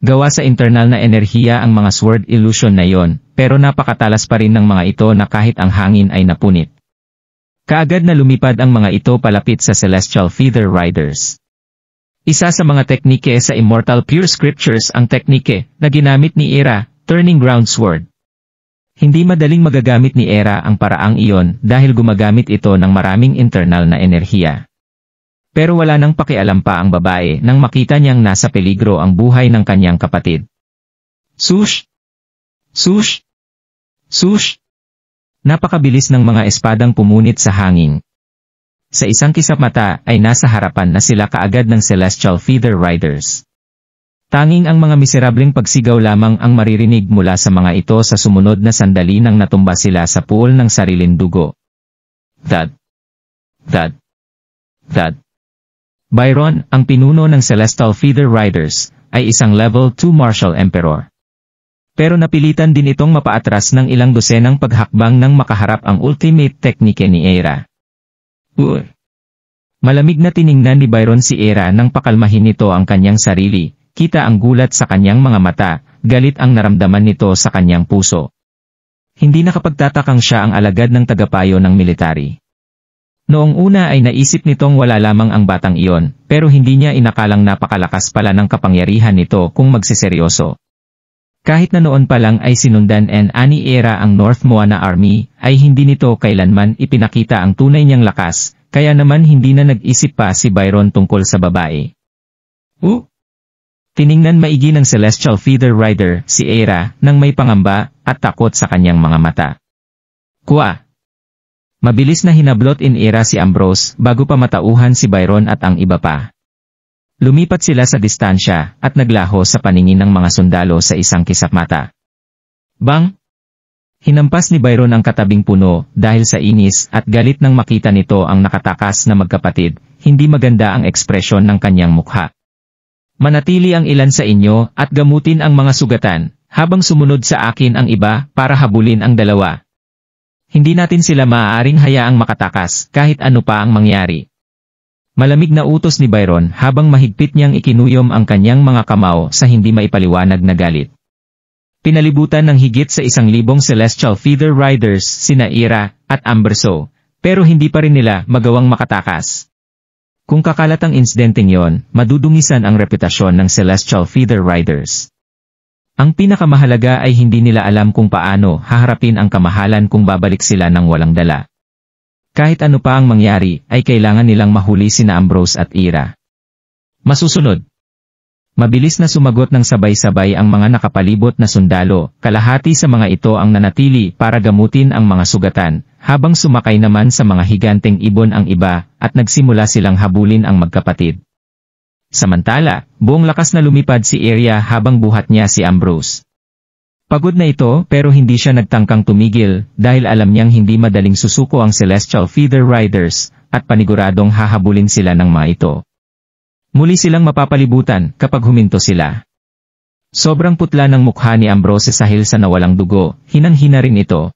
Gawa sa internal na enerhiya ang mga sword illusion na yon, pero napakatalas pa rin ng mga ito na kahit ang hangin ay napunit. Kaagad na lumipad ang mga ito palapit sa Celestial Feather Riders. Isa sa mga teknike sa Immortal Pure Scriptures ang teknike na ginamit ni Era, Turning Ground Sword. Hindi madaling magagamit ni Era ang paraang iyon dahil gumagamit ito ng maraming internal na enerhiya. Pero wala nang pakialam pa ang babae nang makita niyang nasa peligro ang buhay ng kanyang kapatid. Sush! Sush! Sush! Napakabilis ng mga espadang pumunit sa hangin. Sa isang kisap mata ay nasa harapan na sila kaagad ng Celestial Feather Riders. Tanging ang mga miserableng pagsigaw lamang ang maririnig mula sa mga ito sa sumunod na sandali nang natumba sila sa pool ng sariling dugo. Thud! Thud! Thud! Byron, ang pinuno ng Celestial Feather Riders, ay isang level 2 Martial Emperor. Pero napilitan din itong mapaatras ng ilang dosenang paghakbang nang makaharap ang ultimate teknike ni Era. Malamig na tiningnan ni Byron si Era nang pakalmahin nito ang kanyang sarili. Kita ang gulat sa kanyang mga mata, galit ang naramdaman nito sa kanyang puso. Hindi nakapagtatakang siya ang alagad ng tagapayo ng military. Noong una ay naisip nitong wala lamang ang batang iyon, pero hindi niya inakalang napakalakas pala ng kapangyarihan nito kung magsiseryoso. Kahit na noon pa lang ay sinundan ni Era ang North Moana Army, ay hindi nito kailanman ipinakita ang tunay niyang lakas, kaya naman hindi na nag-isip pa si Byron tungkol sa babae. Tiningnan maigi ng Celestial Feather Rider si Era nang may pangamba at takot sa kanyang mga mata. Mabilis na hinablot in Era si Ambrose bago pa matauhan si Byron at ang iba pa. Lumipat sila sa distansya at naglaho sa paningin ng mga sundalo sa isang kisap mata. Bang! Hinampas ni Byron ang katabing puno dahil sa inis at galit nang makita nito ang nakatakas na magkapatid, hindi maganda ang ekspresyon ng kanyang mukha. Manatili ang ilan sa inyo at gamutin ang mga sugatan, habang sumunod sa akin ang iba para habulin ang dalawa. Hindi natin sila maaaring hayaang makatakas kahit ano pa ang mangyari. Malamig na utos ni Byron habang mahigpit niyang ikinuyom ang kanyang mga kamao sa hindi maipaliwanag na galit. Pinalibutan ng higit sa 1,000 Celestial Feather Riders sina Era at Amberso, pero hindi pa rin nila magawang makatakas. Kung kakalat ang insidenteng yon, madudungisan ang reputasyon ng Celestial Feather Riders. Ang pinakamahalaga ay hindi nila alam kung paano haharapin ang kamahalan kung babalik sila ng walang dala. Kahit ano pa ang mangyari, ay kailangan nilang mahuli sina Ambrose at Era. Masusunod. Mabilis na sumagot ng sabay-sabay ang mga nakapalibot na sundalo, kalahati sa mga ito ang nanatili para gamutin ang mga sugatan, habang sumakay naman sa mga higanteng ibon ang iba, at nagsimula silang habulin ang magkapatid. Samantala, buong lakas na lumipad si Era habang buhat niya si Ambrose. Pagod na ito pero hindi siya nagtangkang tumigil dahil alam niyang hindi madaling susuko ang Celestial Feather Riders at paniguradong hahabulin sila ng mga ito. Muli silang mapapalibutan kapag huminto sila. Sobrang putla ng mukha ni Ambrose dahil sa nawalang dugo, hinang-hina rin ito.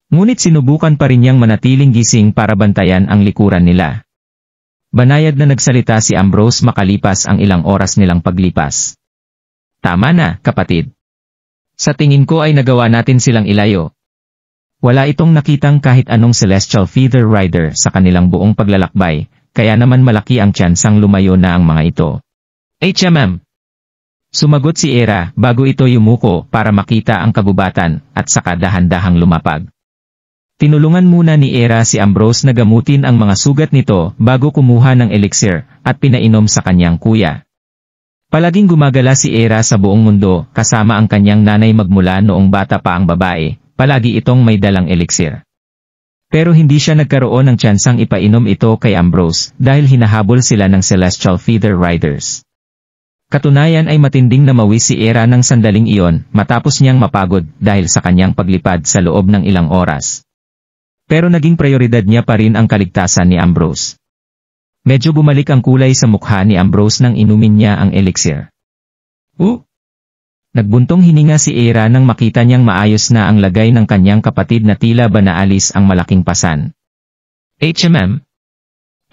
Ngunit sinubukan pa rin niyang manatiling gising para bantayan ang likuran nila. Banayad na nagsalita si Ambrose makalipas ang ilang oras nilang paglipas. Tama na, kapatid. Sa tingin ko ay nagawa natin silang ilayo. Wala itong nakitang kahit anong Celestial Feather Rider sa kanilang buong paglalakbay, kaya naman malaki ang tsansang lumayo na ang mga ito. HMM. Sumagot si Era bago ito yumuko para makita ang kagubatan at saka dahan-dahang lumapag. Tinulungan muna ni Era si Ambrose na gamutin ang mga sugat nito bago kumuha ng elixir at pinainom sa kanyang kuya. Palaging gumagala si Era sa buong mundo kasama ang kanyang nanay magmula noong bata pa ang babae, palagi itong may dalang elixir. Pero hindi siya nagkaroon ng tsansang ipainom ito kay Ambrose dahil hinahabol sila ng Celestial Feather Riders. Katunayan ay matinding namawi si Era ng sandaling iyon matapos niyang mapagod dahil sa kanyang paglipad sa loob ng ilang oras. Pero naging prioridad niya pa rin ang kaligtasan ni Ambrose. Medyo bumalik ang kulay sa mukha ni Ambrose nang inumin niya ang elixir. Nagbuntong hininga si Era nang makita niyang maayos na ang lagay ng kanyang kapatid na tila ba naalis ang malaking pasan. HMM.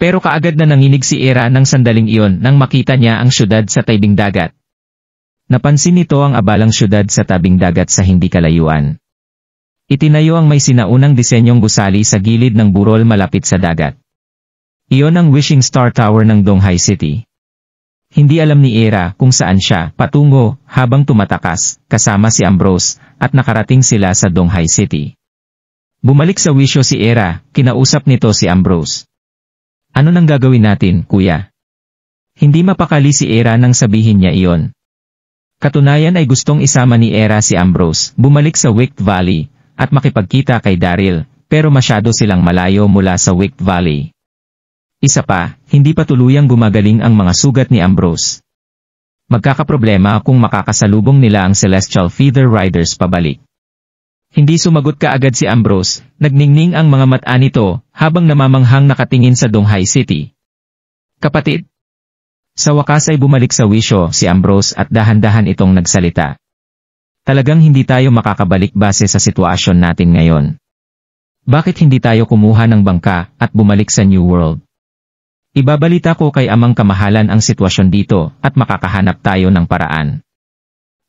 Pero kaagad na nanginig si Era ng sandaling iyon nang makita niya ang syudad sa tabing dagat. Napansin nito ang abalang syudad sa tabing dagat sa hindi kalayuan. Itinayo ang may sinaunang disenyong gusali sa gilid ng burol malapit sa dagat. Iyon ang Wishing Star Tower ng Donghai City. Hindi alam ni Era kung saan siya patungo habang tumatakas kasama si Ambrose at nakarating sila sa Donghai City. Bumalik sa wisyo si Era, kinausap nito si Ambrose. Ano nang gagawin natin, kuya? Hindi mapakali si Era nang sabihin niya iyon. Katunayan ay gustong isama ni Era si Ambrose bumalik sa Wicked Valley at makipagkita kay Daryl, pero masyado silang malayo mula sa Wicked Valley. Isa pa, hindi pa tuluyang gumagaling ang mga sugat ni Ambrose. Magkakaproblema kung makakasalubong nila ang Celestial Feather Riders pabalik. Hindi sumagot kaagad si Ambrose, nagningning ang mga mata nito habang namamanghang nakatingin sa Donghai City. Kapatid. Sa wakas ay bumalik sa wisyo si Ambrose at dahan-dahan itong nagsalita. Talagang hindi tayo makakabalik base sa sitwasyon natin ngayon. Bakit hindi tayo kumuha ng bangka at bumalik sa New World? Ibabalita ko kay Amang Kamahalan ang sitwasyon dito at makakahanap tayo ng paraan.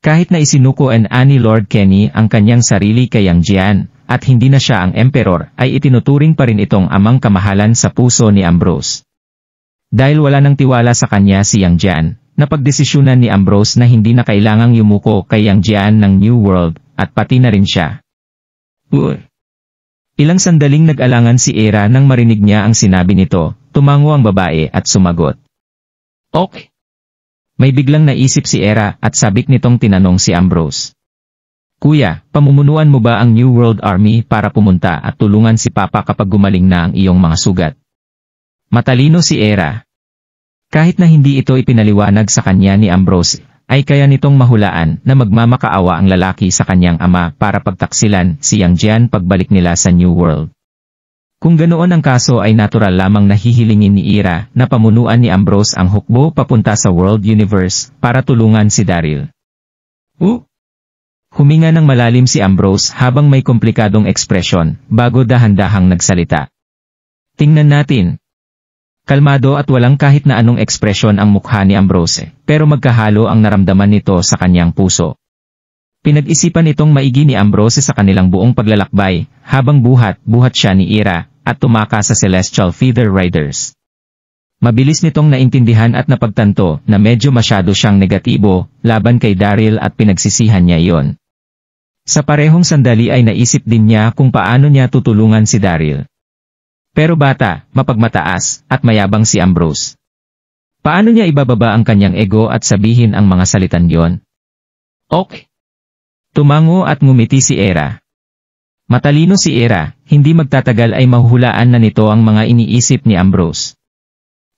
Kahit na isinuko ni Lord Kenny ang kanyang sarili kay Yang Jian at hindi na siya ang emperor ay itinuturing pa rin itong Amang Kamahalan sa puso ni Ambrose. Dahil wala nang tiwala sa kanya si Yang Jian, napagdesisyonan ni Ambrose na hindi na kailangang yumuko kay Yang Jian ng New World at pati na rin siya. Ilang sandaling nag-alangan si Era nang marinig niya ang sinabi nito. Tumango ang babae at sumagot. Okay. May biglang naisip si Era at sabik nitong tinanong si Ambrose. Kuya, pamumunuan mo ba ang New World Army para pumunta at tulungan si Papa kapag gumaling na ang iyong mga sugat? Matalino si Era. Kahit na hindi ito ipinaliwanag sa kanya ni Ambrose, ay kaya nitong mahulaan na magmamakaawa ang lalaki sa kanyang ama para pagtaksilan si Yang Jian pagbalik nila sa New World. Kung ganoon ang kaso ay natural lamang nahihilingin ni Era na pamunuan ni Ambrose ang hukbo papunta sa World Universe para tulungan si Daryl. Huminga ng malalim si Ambrose habang may komplikadong ekspresyon bago dahan-dahang nagsalita. Tingnan natin. Kalmado at walang kahit na anong ekspresyon ang mukha ni Ambrose, pero magkahalo ang naramdaman nito sa kanyang puso. Pinag-isipan itong maigi ni Ambrose sa kanilang buong paglalakbay, habang buhat siya ni Era, at tumaka sa Celestial Feather Riders. Mabilis nitong naintindihan at napagtanto na medyo masyado siyang negatibo, laban kay Daryl at pinagsisihan niya iyon. Sa parehong sandali ay naisip din niya kung paano niya tutulungan si Daryl. Pero bata, mapagmataas, at mayabang si Ambrose. Paano niya ibababa ang kanyang ego at sabihin ang mga salitan yon? Okay. Tumango at ngumiti si Era. Matalino si Era, hindi magtatagal ay mahuhulaan na nito ang mga iniisip ni Ambrose.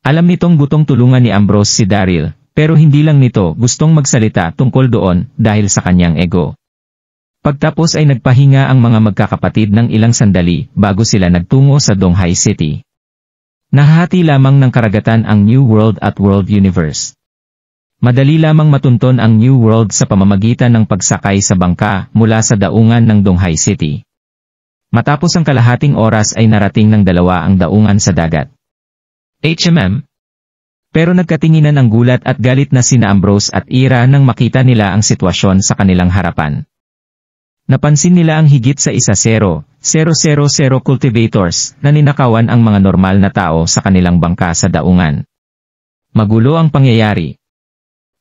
Alam nitong gustong tulungan ni Ambrose si Daryl, pero hindi lang nito gustong magsalita tungkol doon dahil sa kanyang ego. Pagtapos ay nagpahinga ang mga magkakapatid ng ilang sandali bago sila nagtungo sa Donghai City. Nahahati lamang ng karagatan ang New World at World Universe. Madali lamang matunton ang New World sa pamamagitan ng pagsakay sa bangka mula sa daungan ng Donghai City. Matapos ang kalahating oras ay narating ng dalawa ang daungan sa dagat. Pero nagkatinginan ang gulat at galit na sina Ambrose at Ira nang makita nila ang sitwasyon sa kanilang harapan. Napansin nila ang higit sa 1,000 cultivators na ninakawan ang mga normal na tao sa kanilang bangka sa daungan. Magulo ang pangyayari.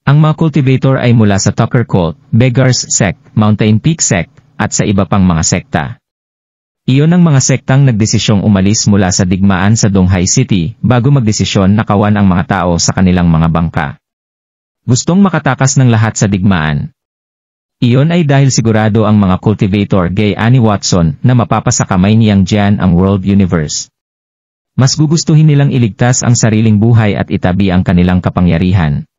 Ang mga cultivator ay mula sa Tucker Cult, Beggars Sect, Mountain Peak Sect, at sa iba pang mga sekta. Iyon ang mga sektang nagdesisyong umalis mula sa digmaan sa Donghai City bago magdesisyon na kawan ang mga tao sa kanilang mga bangka. Gustong makatakas ng lahat sa digmaan. Iyon ay dahil sigurado ang mga cultivator gay ni Watson na mapapasakamay niyang diyan ang World Universe. Mas gugustuhin nilang iligtas ang sariling buhay at itabi ang kanilang kapangyarihan.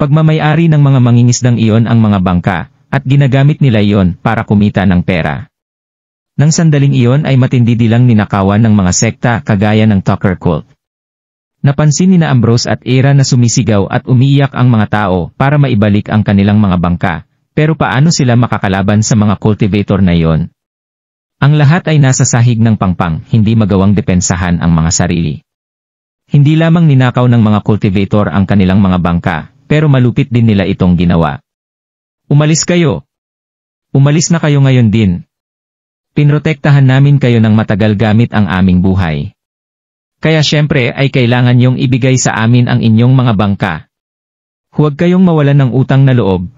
Pagmamayari ng mga mangingisdang iyon ang mga bangka, at ginagamit nila iyon para kumita ng pera. Nang sandaling iyon ay matindi dilang ninakawan ng mga sekta kagaya ng Tucker Cult. Napansin ni Ambrose at Ira na sumisigaw at umiiyak ang mga tao para maibalik ang kanilang mga bangka. Pero paano sila makakalaban sa mga cultivator na iyon? Ang lahat ay nasa sahig ng pangpang, hindi magawang depensahan ang mga sarili. Hindi lamang ninakaw ng mga cultivator ang kanilang mga bangka, pero malupit din nila itong ginawa. Umalis kayo! Umalis na kayo ngayon din. Pinrotektahan namin kayo ng matagal gamit ang aming buhay. Kaya syempre ay kailangan niyong ibigay sa amin ang inyong mga bangka. Huwag kayong mawalan ng utang na loob.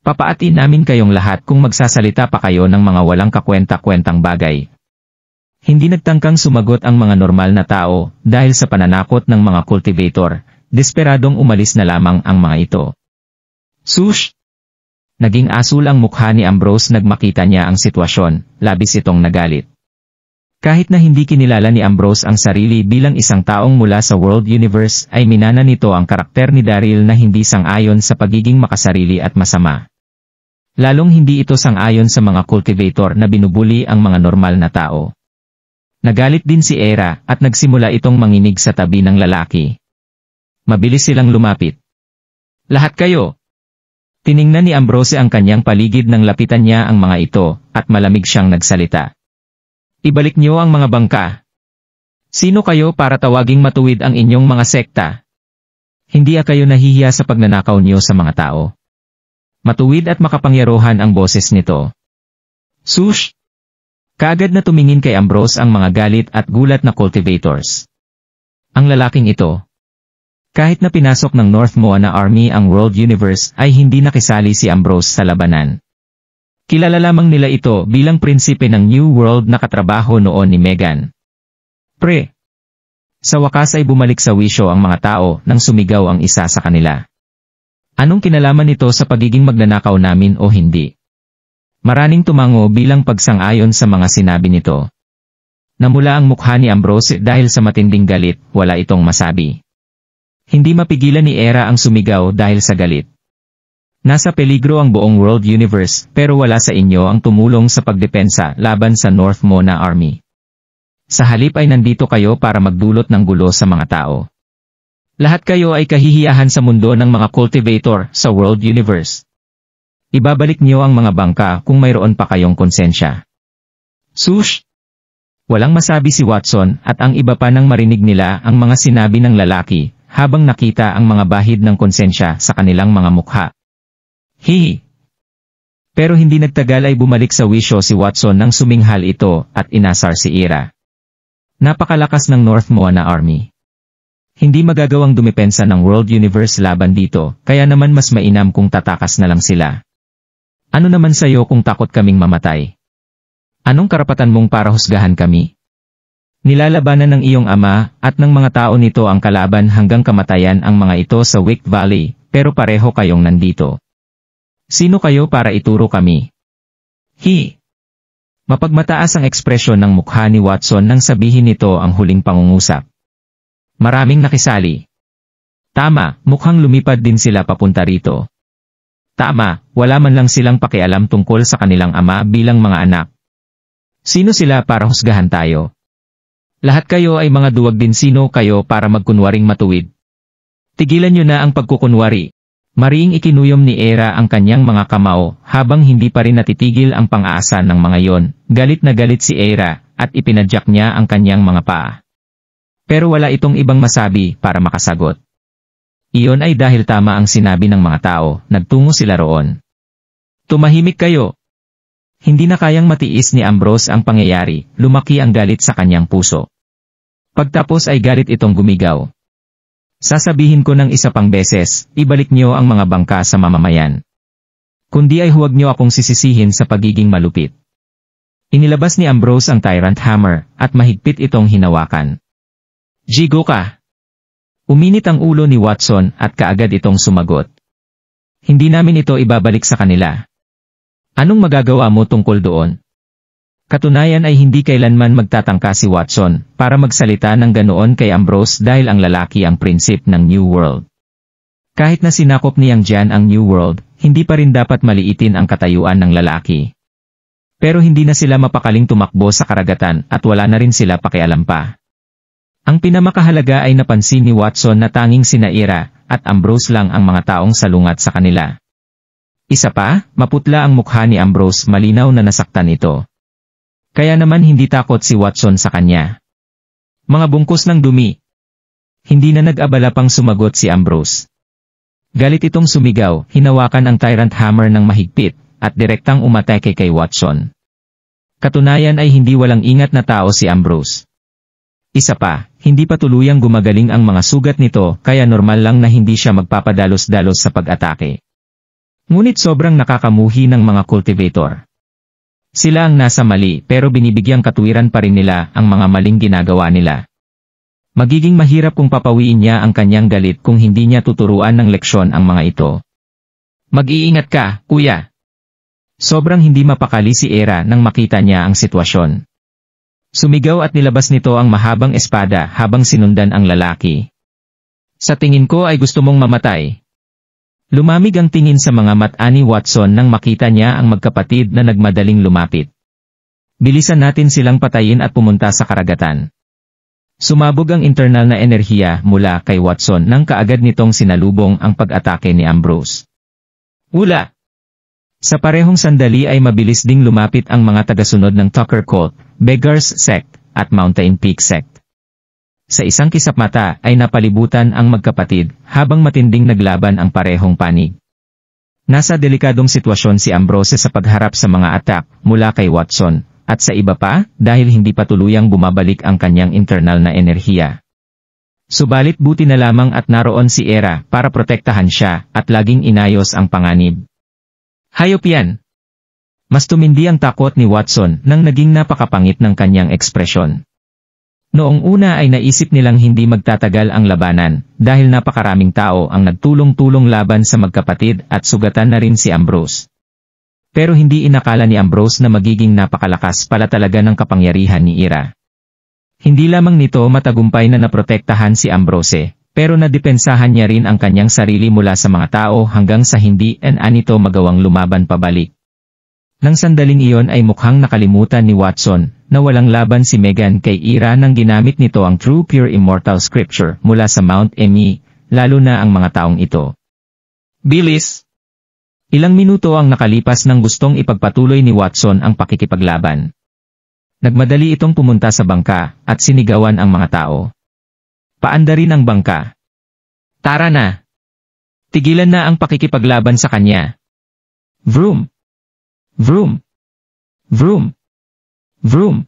Papaatin namin kayong lahat kung magsasalita pa kayo ng mga walang kakwenta-kwentang bagay. Hindi nagtangkang sumagot ang mga normal na tao dahil sa pananakot ng mga cultivator, desperadong umalis na lamang ang mga ito. Sush! Naging asul ang mukha ni Ambrose nang makita niya ang sitwasyon, labis itong nagalit. Kahit na hindi kinilala ni Ambrose ang sarili bilang isang taong mula sa World Universe ay minana nito ang karakter ni Daryl na hindi sang-ayon sa pagiging makasarili at masama. Lalong hindi ito sang-ayon sa mga cultivator na binubuli ang mga normal na tao. Nagalit din si Era at nagsimula itong manginig sa tabi ng lalaki. Mabilis silang lumapit. Lahat kayo! Tiningnan ni Ambrose ang kanyang paligid nang lapitan niya ang mga ito at malamig siyang nagsalita. Ibalik niyo ang mga bangka. Sino kayo para tawaging matuwid ang inyong mga sekta? Hindi kayo nahihiya sa pagnanakaw niyo sa mga tao. Matuwid at makapangyarihan ang boses nito. Sush! Kaagad na tumingin kay Ambrose ang mga galit at gulat na cultivators. Ang lalaking ito. Kahit na pinasok ng North Moana Army ang World Universe ay hindi nakisali si Ambrose sa labanan. Kilala lamang nila ito bilang prinsipe ng New World na katrabaho noon ni Megan. Pre! Sa wakas ay bumalik sa wisyo ang mga tao nang sumigaw ang isa sa kanila. Anong kinalaman nito sa pagiging magnanakaw namin o hindi? Maraming tumango bilang pagsang-ayon sa mga sinabi nito. Namula ang mukha ni Ambrose dahil sa matinding galit, wala itong masabi. Hindi mapigilan ni Era ang sumigaw dahil sa galit. Nasa peligro ang buong World Universe pero wala sa inyo ang tumulong sa pagdepensa laban sa North Moana Army. Sa halip ay nandito kayo para magdulot ng gulo sa mga tao. Lahat kayo ay kahihiyahan sa mundo ng mga cultivator sa World Universe. Ibabalik niyo ang mga bangka kung mayroon pa kayong konsensya. Sush! Walang masabi si Watson at ang iba pa nang marinig nila ang mga sinabi ng lalaki habang nakita ang mga bahid ng konsensya sa kanilang mga mukha. Hihi! Pero hindi nagtagal ay bumalik sa wisyo si Watson nang suminghal ito at inasar si Ira. Napakalakas ng North Moana Army. Hindi magagawang dumepensa ng World Universe laban dito, kaya naman mas mainam kung tatakas na lang sila. Ano naman sa'yo kung takot kaming mamatay? Anong karapatan mong para husgahan kami? Nilalabanan ng iyong ama at ng mga tao nito ang kalaban hanggang kamatayan ang mga ito sa Wick Valley, pero pareho kayong nandito. Sino kayo para ituro kami? Mapagmataas ang ekspresyon ng mukha ni Watson nang sabihin nito ang huling pangungusap. Maraming nakisali. Tama, mukhang lumipad din sila papunta rito. Tama, wala man lang silang pakialam tungkol sa kanilang ama bilang mga anak. Sino sila para husgahan tayo? Lahat kayo ay mga duwag din, sino kayo para magkunwaring matuwid. Tigilan nyo na ang pagkukunwari. Mariing ikinuyom ni Era ang kanyang mga kamao habang hindi pa rin natitigil ang pang-aasa ng mga yon. Galit na galit si Era at ipinadyak niya ang kanyang mga paa. Pero wala itong ibang masabi para makasagot. Iyon ay dahil tama ang sinabi ng mga tao, nagtungo sila roon. Tumahimik kayo. Hindi na kayang matiis ni Ambrose ang pangyayari, lumaki ang galit sa kanyang puso. Pagtapos ay galit itong gumigaw. Sasabihin ko ng isa pang beses, ibalik niyo ang mga bangka sa mamamayan. Kundi ay huwag niyo akong sisisihin sa pagiging malupit. Inilabas ni Ambrose ang Tyrant Hammer at mahigpit itong hinawakan. Jigo ka! Uminit ang ulo ni Watson at kaagad itong sumagot. Hindi namin ito ibabalik sa kanila. Anong magagawa mo tungkol doon? Katunayan ay hindi kailanman magtatangka si Watson para magsalita ng ganoon kay Ambrose dahil ang lalaki ang prinsip ng New World. Kahit na sinakop niyang Jan ang New World, hindi pa rin dapat maliitin ang katayuan ng lalaki. Pero hindi na sila mapakaling tumakbo sa karagatan at wala na rin sila pakialam pa. Ang pinamakahalaga ay napansin ni Watson na tanging sina Era at Ambrose lang ang mga taong salungat sa kanila. Isa pa, maputla ang mukha ni Ambrose, malinaw na nasaktan ito. Kaya naman hindi takot si Watson sa kanya. Mga bungkus ng dumi. Hindi na nag-abala pang sumagot si Ambrose. Galit itong sumigaw, hinawakan ang Tyrant Hammer ng mahigpit, at direktang umatake kay Watson. Katunayan ay hindi walang ingat na tao si Ambrose. Isa pa, hindi pa tuluyang gumagaling ang mga sugat nito kaya normal lang na hindi siya magpapadalos-dalos sa pag-atake. Ngunit sobrang nakakamuhi ng mga cultivator. Sila ang nasa mali pero binibigyang katuwiran pa rin nila ang mga maling ginagawa nila. Magiging mahirap kung papawiin niya ang kanyang galit kung hindi niya tuturuan ng leksyon ang mga ito. Mag-iingat ka, kuya. Sobrang hindi mapakali si Era nang makita niya ang sitwasyon. Sumigaw at nilabas nito ang mahabang espada habang sinundan ang lalaki. Sa tingin ko ay gusto mong mamatay. Lumamig ang tingin sa mga mata ni Watson nang makita niya ang magkapatid na nagmadaling lumapit. Bilisan natin silang patayin at pumunta sa karagatan. Sumabog ang internal na enerhiya mula kay Watson nang kaagad nitong sinalubong ang pag-atake ni Ambrose. Ula! Sa parehong sandali ay mabilis ding lumapit ang mga tagasunod ng Tucker Cult, Beggars Sect, at Mountain Peak Sect. Sa isang kisap mata ay napalibutan ang magkapatid habang matinding naglaban ang parehong panig. Nasa delikadong sitwasyon si Ambrose sa pagharap sa mga atak mula kay Watson, at sa iba pa dahil hindi pa tuluyang bumabalik ang kanyang internal na enerhiya. Subalit buti na lamang at naroon si Era para protektahan siya at laging inayos ang panganib. Hayop yan! Mas tumindi ang takot ni Watson nang naging napakapangit ng kanyang ekspresyon. Noong una ay naisip nilang hindi magtatagal ang labanan dahil napakaraming tao ang nagtulong-tulong laban sa magkapatid at sugatan na rin si Ambrose. Pero hindi inakala ni Ambrose na magiging napakalakas pala talaga ng kapangyarihan ni Era. Hindi lamang nito matagumpay na naprotektahan si Ambrose, pero nadepensahan niya rin ang kanyang sarili mula sa mga tao hanggang sa hindi nito magawang lumaban pabalik. Nang sandaling iyon ay mukhang nakalimutan ni Watson na walang laban si Megan kay Era nang ginamit nito ang True Pure Immortal Scripture mula sa Mount Emi, lalo na ang mga taong ito. Bilis! Ilang minuto ang nakalipas nang gustong ipagpatuloy ni Watson ang pakikipaglaban. Nagmadali itong pumunta sa bangka at sinigawan ang mga tao. Paanda rin ang bangka. Tara na! Tigilan na ang pakikipaglaban sa kanya. Vroom! Vroom! Vroom! Vroom!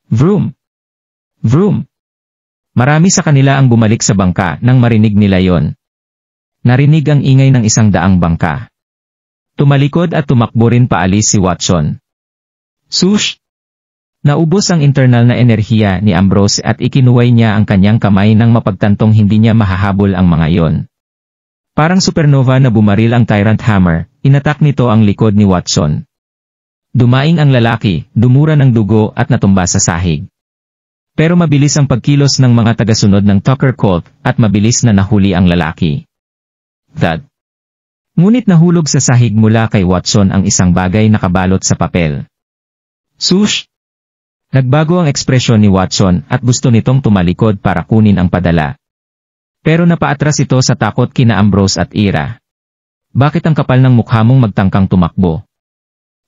Vroom! Vroom! Marami sa kanila ang bumalik sa bangka nang marinig nila yon. Narinig ang ingay ng 100 bangka. Tumalikod at tumakbo rin paalis si Watson. Sush! Naubos ang internal na enerhiya ni Ambrose at ikinuway niya ang kanyang kamay nang mapagtantong hindi niya mahahabol ang mga yon. Parang supernova na bumaril ang Tyrant Hammer, inatak nito ang likod ni Watson. Dumaing ang lalaki, dumura ng dugo at natumba sa sahig. Pero mabilis ang pagkilos ng mga tagasunod ng Tucker Cult at mabilis na nahuli ang lalaki. Thud! Ngunit nahulog sa sahig mula kay Watson ang isang bagay na kabalot sa papel. Sush! Nagbago ang ekspresyon ni Watson at gusto nitong tumalikod para kunin ang padala. Pero napaatras ito sa takot kina Ambrose at Ira. Bakit ang kapal ng mukha mong magtangkang tumakbo?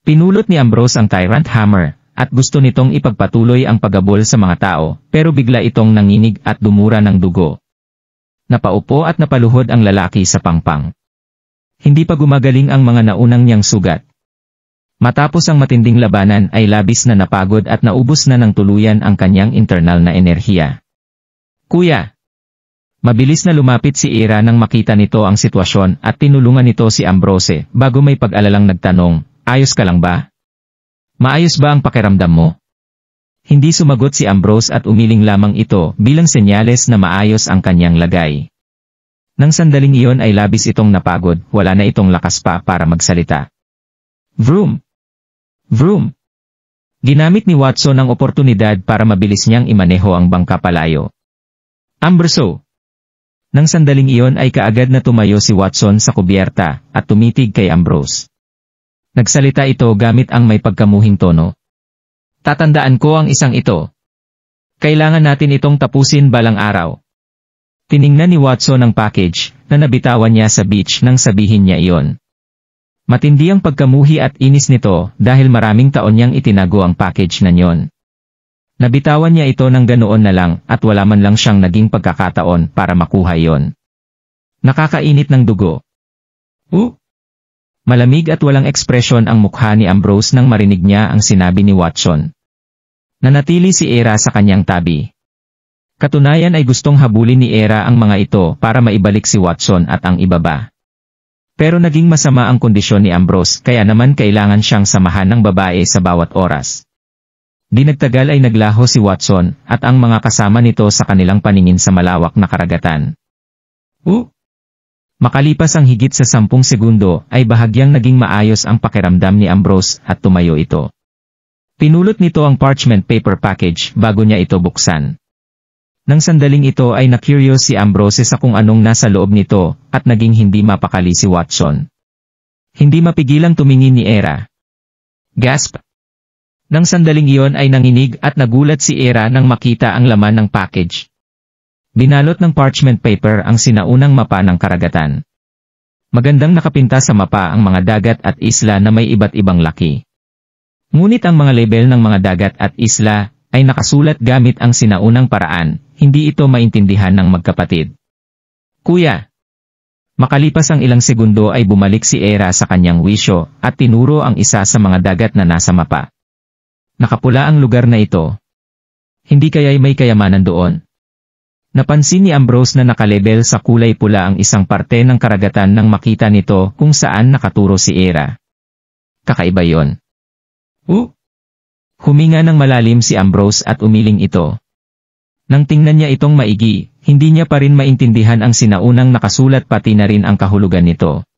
Pinulot ni Ambrose ang Tyrant Hammer, at gusto nitong ipagpatuloy ang pagabol sa mga tao, pero bigla itong nanginig at dumura ng dugo. Napaupo at napaluhod ang lalaki sa pangpang. Hindi pa gumagaling ang mga naunang niyang sugat. Matapos ang matinding labanan ay labis na napagod at naubos na ng tuluyan ang kanyang internal na enerhiya. Kuya! Mabilis na lumapit si Ira nang makita nito ang sitwasyon at tinulungan nito si Ambrose bago may pag-alalang nagtanong, ayos ka lang ba? Maayos ba ang pakiramdam mo? Hindi sumagot si Ambrose at umiling lamang ito bilang senyales na maayos ang kanyang lagay. Nang sandaling iyon ay labis itong napagod, wala na itong lakas pa para magsalita. Vroom! Vroom! Ginamit ni Watson ang oportunidad para mabilis niyang imaneho ang bangka palayo. Ambrose! Nang sandaling iyon ay kaagad na tumayo si Watson sa kubyerta at tumitig kay Ambrose. Nagsalita ito gamit ang may pagkamuhing tono. Tatandaan ko ang isang ito. Kailangan natin itong tapusin balang araw. Tiningnan ni Watson ang package na nabitawan niya sa beach nang sabihin niya iyon. Matindi ang pagkamuhi at inis nito dahil maraming taon niyang itinago ang package na yon. Nabitawan niya ito ng ganoon na lang at wala man lang siyang naging pagkakataon para makuha yon. Nakakainit ng dugo. Malamig at walang ekspresyon ang mukha ni Ambrose nang marinig niya ang sinabi ni Watson. Nanatili si Ira sa kanyang tabi. Katunayan ay gustong habulin ni Ira ang mga ito para maibalik si Watson at ang ibaba. Pero naging masama ang kondisyon ni Ambrose kaya naman kailangan siyang samahan ng babae sa bawat oras. Di nagtagal ay naglaho si Watson at ang mga kasama nito sa kanilang paningin sa malawak na karagatan. Makalipas ang higit sa 10 segundo ay bahagyang naging maayos ang pakiramdam ni Ambrose at tumayo ito. Pinulot nito ang parchment paper package bago niya ito buksan. Nang sandaling ito ay na-curious si Ambrose sa kung anong nasa loob nito at naging hindi mapakali si Watson. Hindi mapigilang tumingin ni Ira. Gasp! Nang sandaling iyon ay nanginig at nagulat si Ira nang makita ang laman ng package. Binalot ng parchment paper ang sinaunang mapa ng karagatan. Magandang nakapinta sa mapa ang mga dagat at isla na may iba't ibang laki. Ngunit ang mga label ng mga dagat at isla ay nakasulat gamit ang sinaunang paraan, hindi ito maintindihan ng magkapatid. Kuya! Makalipas ang ilang segundo ay bumalik si Ira sa kanyang wisyo at tinuro ang isa sa mga dagat na nasa mapa. Nakapula ang lugar na ito. Hindi kaya'y may kayamanan doon. Napansin ni Ambrose na nakalabel sa kulay pula ang isang parte ng karagatan nang makita nito kung saan nakaturo si Ira. Kakaiba yon. Huminga ng malalim si Ambrose at umiling ito. Nang tingnan niya itong maigi, hindi niya pa rin maintindihan ang sinaunang nakasulat pati na rin ang kahulugan nito.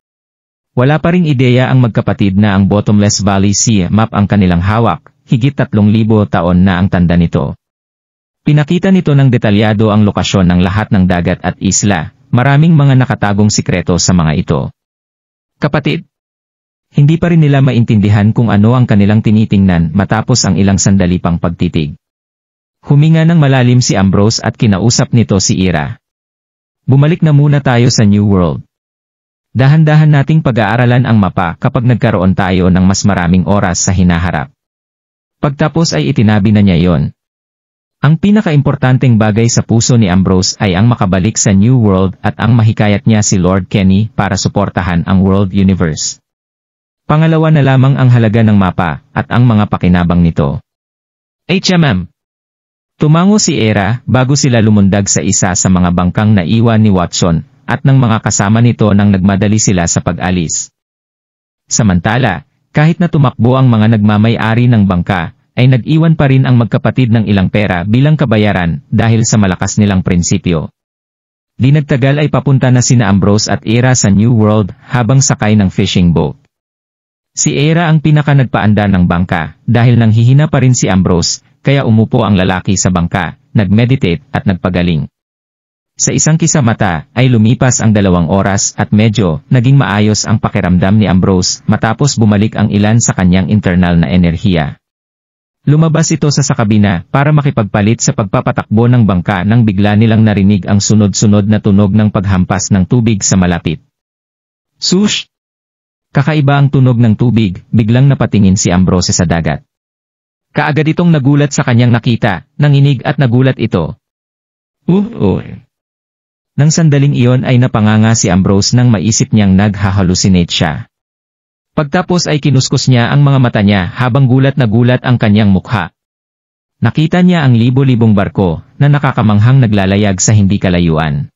Wala pa ring ideya ang magkapatid na ang Bottomless Valley Sea map ang kanilang hawak, higit 3,000 taon na ang tanda nito. Pinakita nito ng detalyado ang lokasyon ng lahat ng dagat at isla, maraming mga nakatagong sikreto sa mga ito. Kapatid! Hindi pa rin nila maintindihan kung ano ang kanilang tinitingnan matapos ang ilang sandali pang pagtitig. Huminga ng malalim si Ambrose at kinausap nito si Ira. Bumalik na muna tayo sa New World. Dahan-dahan nating pag-aaralan ang mapa kapag nagkaroon tayo ng mas maraming oras sa hinaharap. Pagtapos ay itinabi na niya yon. Ang pinakaimportanteng bagay sa puso ni Ambrose ay ang makabalik sa New World at ang mahikayat niya si Lord Kenny para suportahan ang World Universe. Pangalawa na lamang ang halaga ng mapa at ang mga pakinabang nito. HMM. Tumango si Ira bago sila lumundag sa isa sa mga bangkang naiwan ni Watson at ng mga kasama nito nang nagmadali sila sa pag-alis. Samantala, kahit na tumakbo ang mga nagmamay-ari ng bangka, ay nag-iwan pa rin ang magkapatid ng ilang pera bilang kabayaran dahil sa malakas nilang prinsipyo. Di nagtagal ay papunta na sina Ambrose at Ira sa New World habang sakay ng fishing boat. Si Ira ang pinaka nagpaanda ng bangka dahil nanghihina pa rin si Ambrose, kaya umupo ang lalaki sa bangka, nag-meditate at nagpagaling. Sa isang kisamata ay lumipas ang 2 oras at medyo naging maayos ang pakiramdam ni Ambrose matapos bumalik ang ilan sa kanyang internal na enerhiya. Lumabas ito sa kabina para makipagpalit sa pagpapatakbo ng bangka nang bigla nilang narinig ang sunod-sunod na tunog ng paghampas ng tubig sa malapit. Sush! Kakaiba ang tunog ng tubig, biglang napatingin si Ambrose sa dagat. Kaagad itong nagulat sa kanyang nakita, nanginig at nagulat ito. Nang sandaling iyon ay napanganga si Ambrose nang maisip niyang naghahalusinate siya. Pagtapos ay kinuskos niya ang mga mata niya habang gulat na gulat ang kanyang mukha. Nakita niya ang libo-libong barko na nakakamanghang naglalayag sa hindi kalayuan.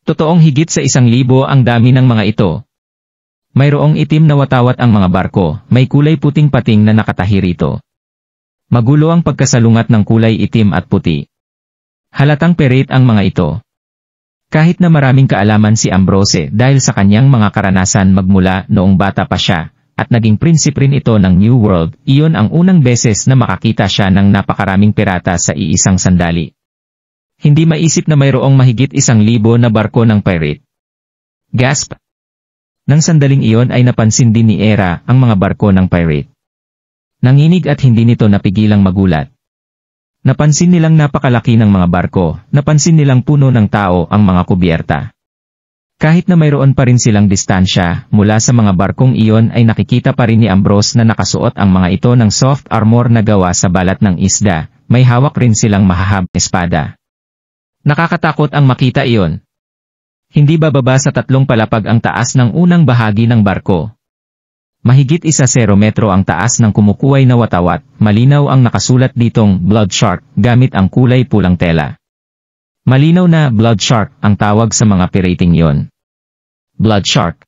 Totoong higit sa 1,000 ang dami ng mga ito. Mayroong itim na watawat ang mga barko, may kulay puting-pating na nakatahi rito. Magulo ang pagkasalungat ng kulay itim at puti. Halatang perate ang mga ito. Kahit na maraming kaalaman si Ambrose dahil sa kanyang mga karanasan magmula noong bata pa siya, at naging prinsipe rin ito ng New World, iyon ang unang beses na makakita siya ng napakaraming pirata sa iisang sandali. Hindi maisip na mayroong mahigit 1,000 na barko ng pirate. Gasp! Nang sandaling iyon ay napansin din ni Era ang mga barko ng pirate. Nanginig at hindi nito napigilang magulat. Napansin nilang napakalaki ng mga barko, napansin nilang puno ng tao ang mga kubyerta. Kahit na mayroon pa rin silang distansya, mula sa mga barkong iyon ay nakikita pa rin ni Ambrose na nakasuot ang mga ito ng soft armor na gawa sa balat ng isda, may hawak rin silang mahahabang espada. Nakakatakot ang makita iyon. Hindi bababa sa 3 palapag ang taas ng unang bahagi ng barko. Mahigit 10 metro ang taas ng kumukuway na watawat, malinaw ang nakasulat ditong Blood Shark gamit ang kulay pulang tela. Malinaw na Blood Shark ang tawag sa mga pirating yon. Blood Shark.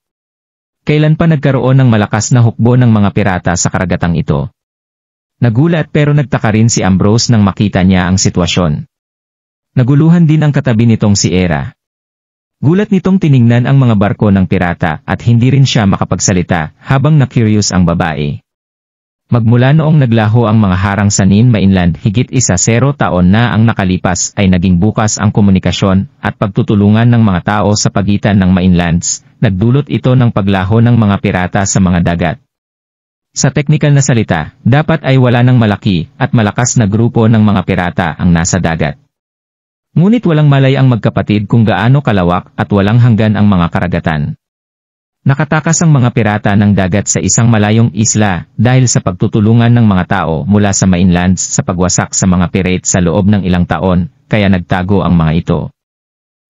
Kailan pa nagkaroon ng malakas na hukbo ng mga pirata sa karagatang ito? Nagulat pero nagtaka rin si Ambrose nang makita niya ang sitwasyon. Naguluhan din ang katabi nitong si Era. Gulat nitong tiningnan ang mga barko ng pirata at hindi rin siya makapagsalita habang na-curious ang babae. Magmula noong naglaho ang mga harang sa Nin Mainland higit 10 taon na ang nakalipas ay naging bukas ang komunikasyon at pagtutulungan ng mga tao sa pagitan ng mainlands, nagdulot ito ng paglaho ng mga pirata sa mga dagat. Sa teknikal na salita, dapat ay wala ng malaki at malakas na grupo ng mga pirata ang nasa dagat. Ngunit walang malay ang magkapatid kung gaano kalawak at walang hanggan ang mga karagatan. Nakatakas ang mga pirata ng dagat sa isang malayong isla dahil sa pagtutulungan ng mga tao mula sa mainlands sa pagwasak sa mga pirate sa loob ng ilang taon, kaya nagtago ang mga ito.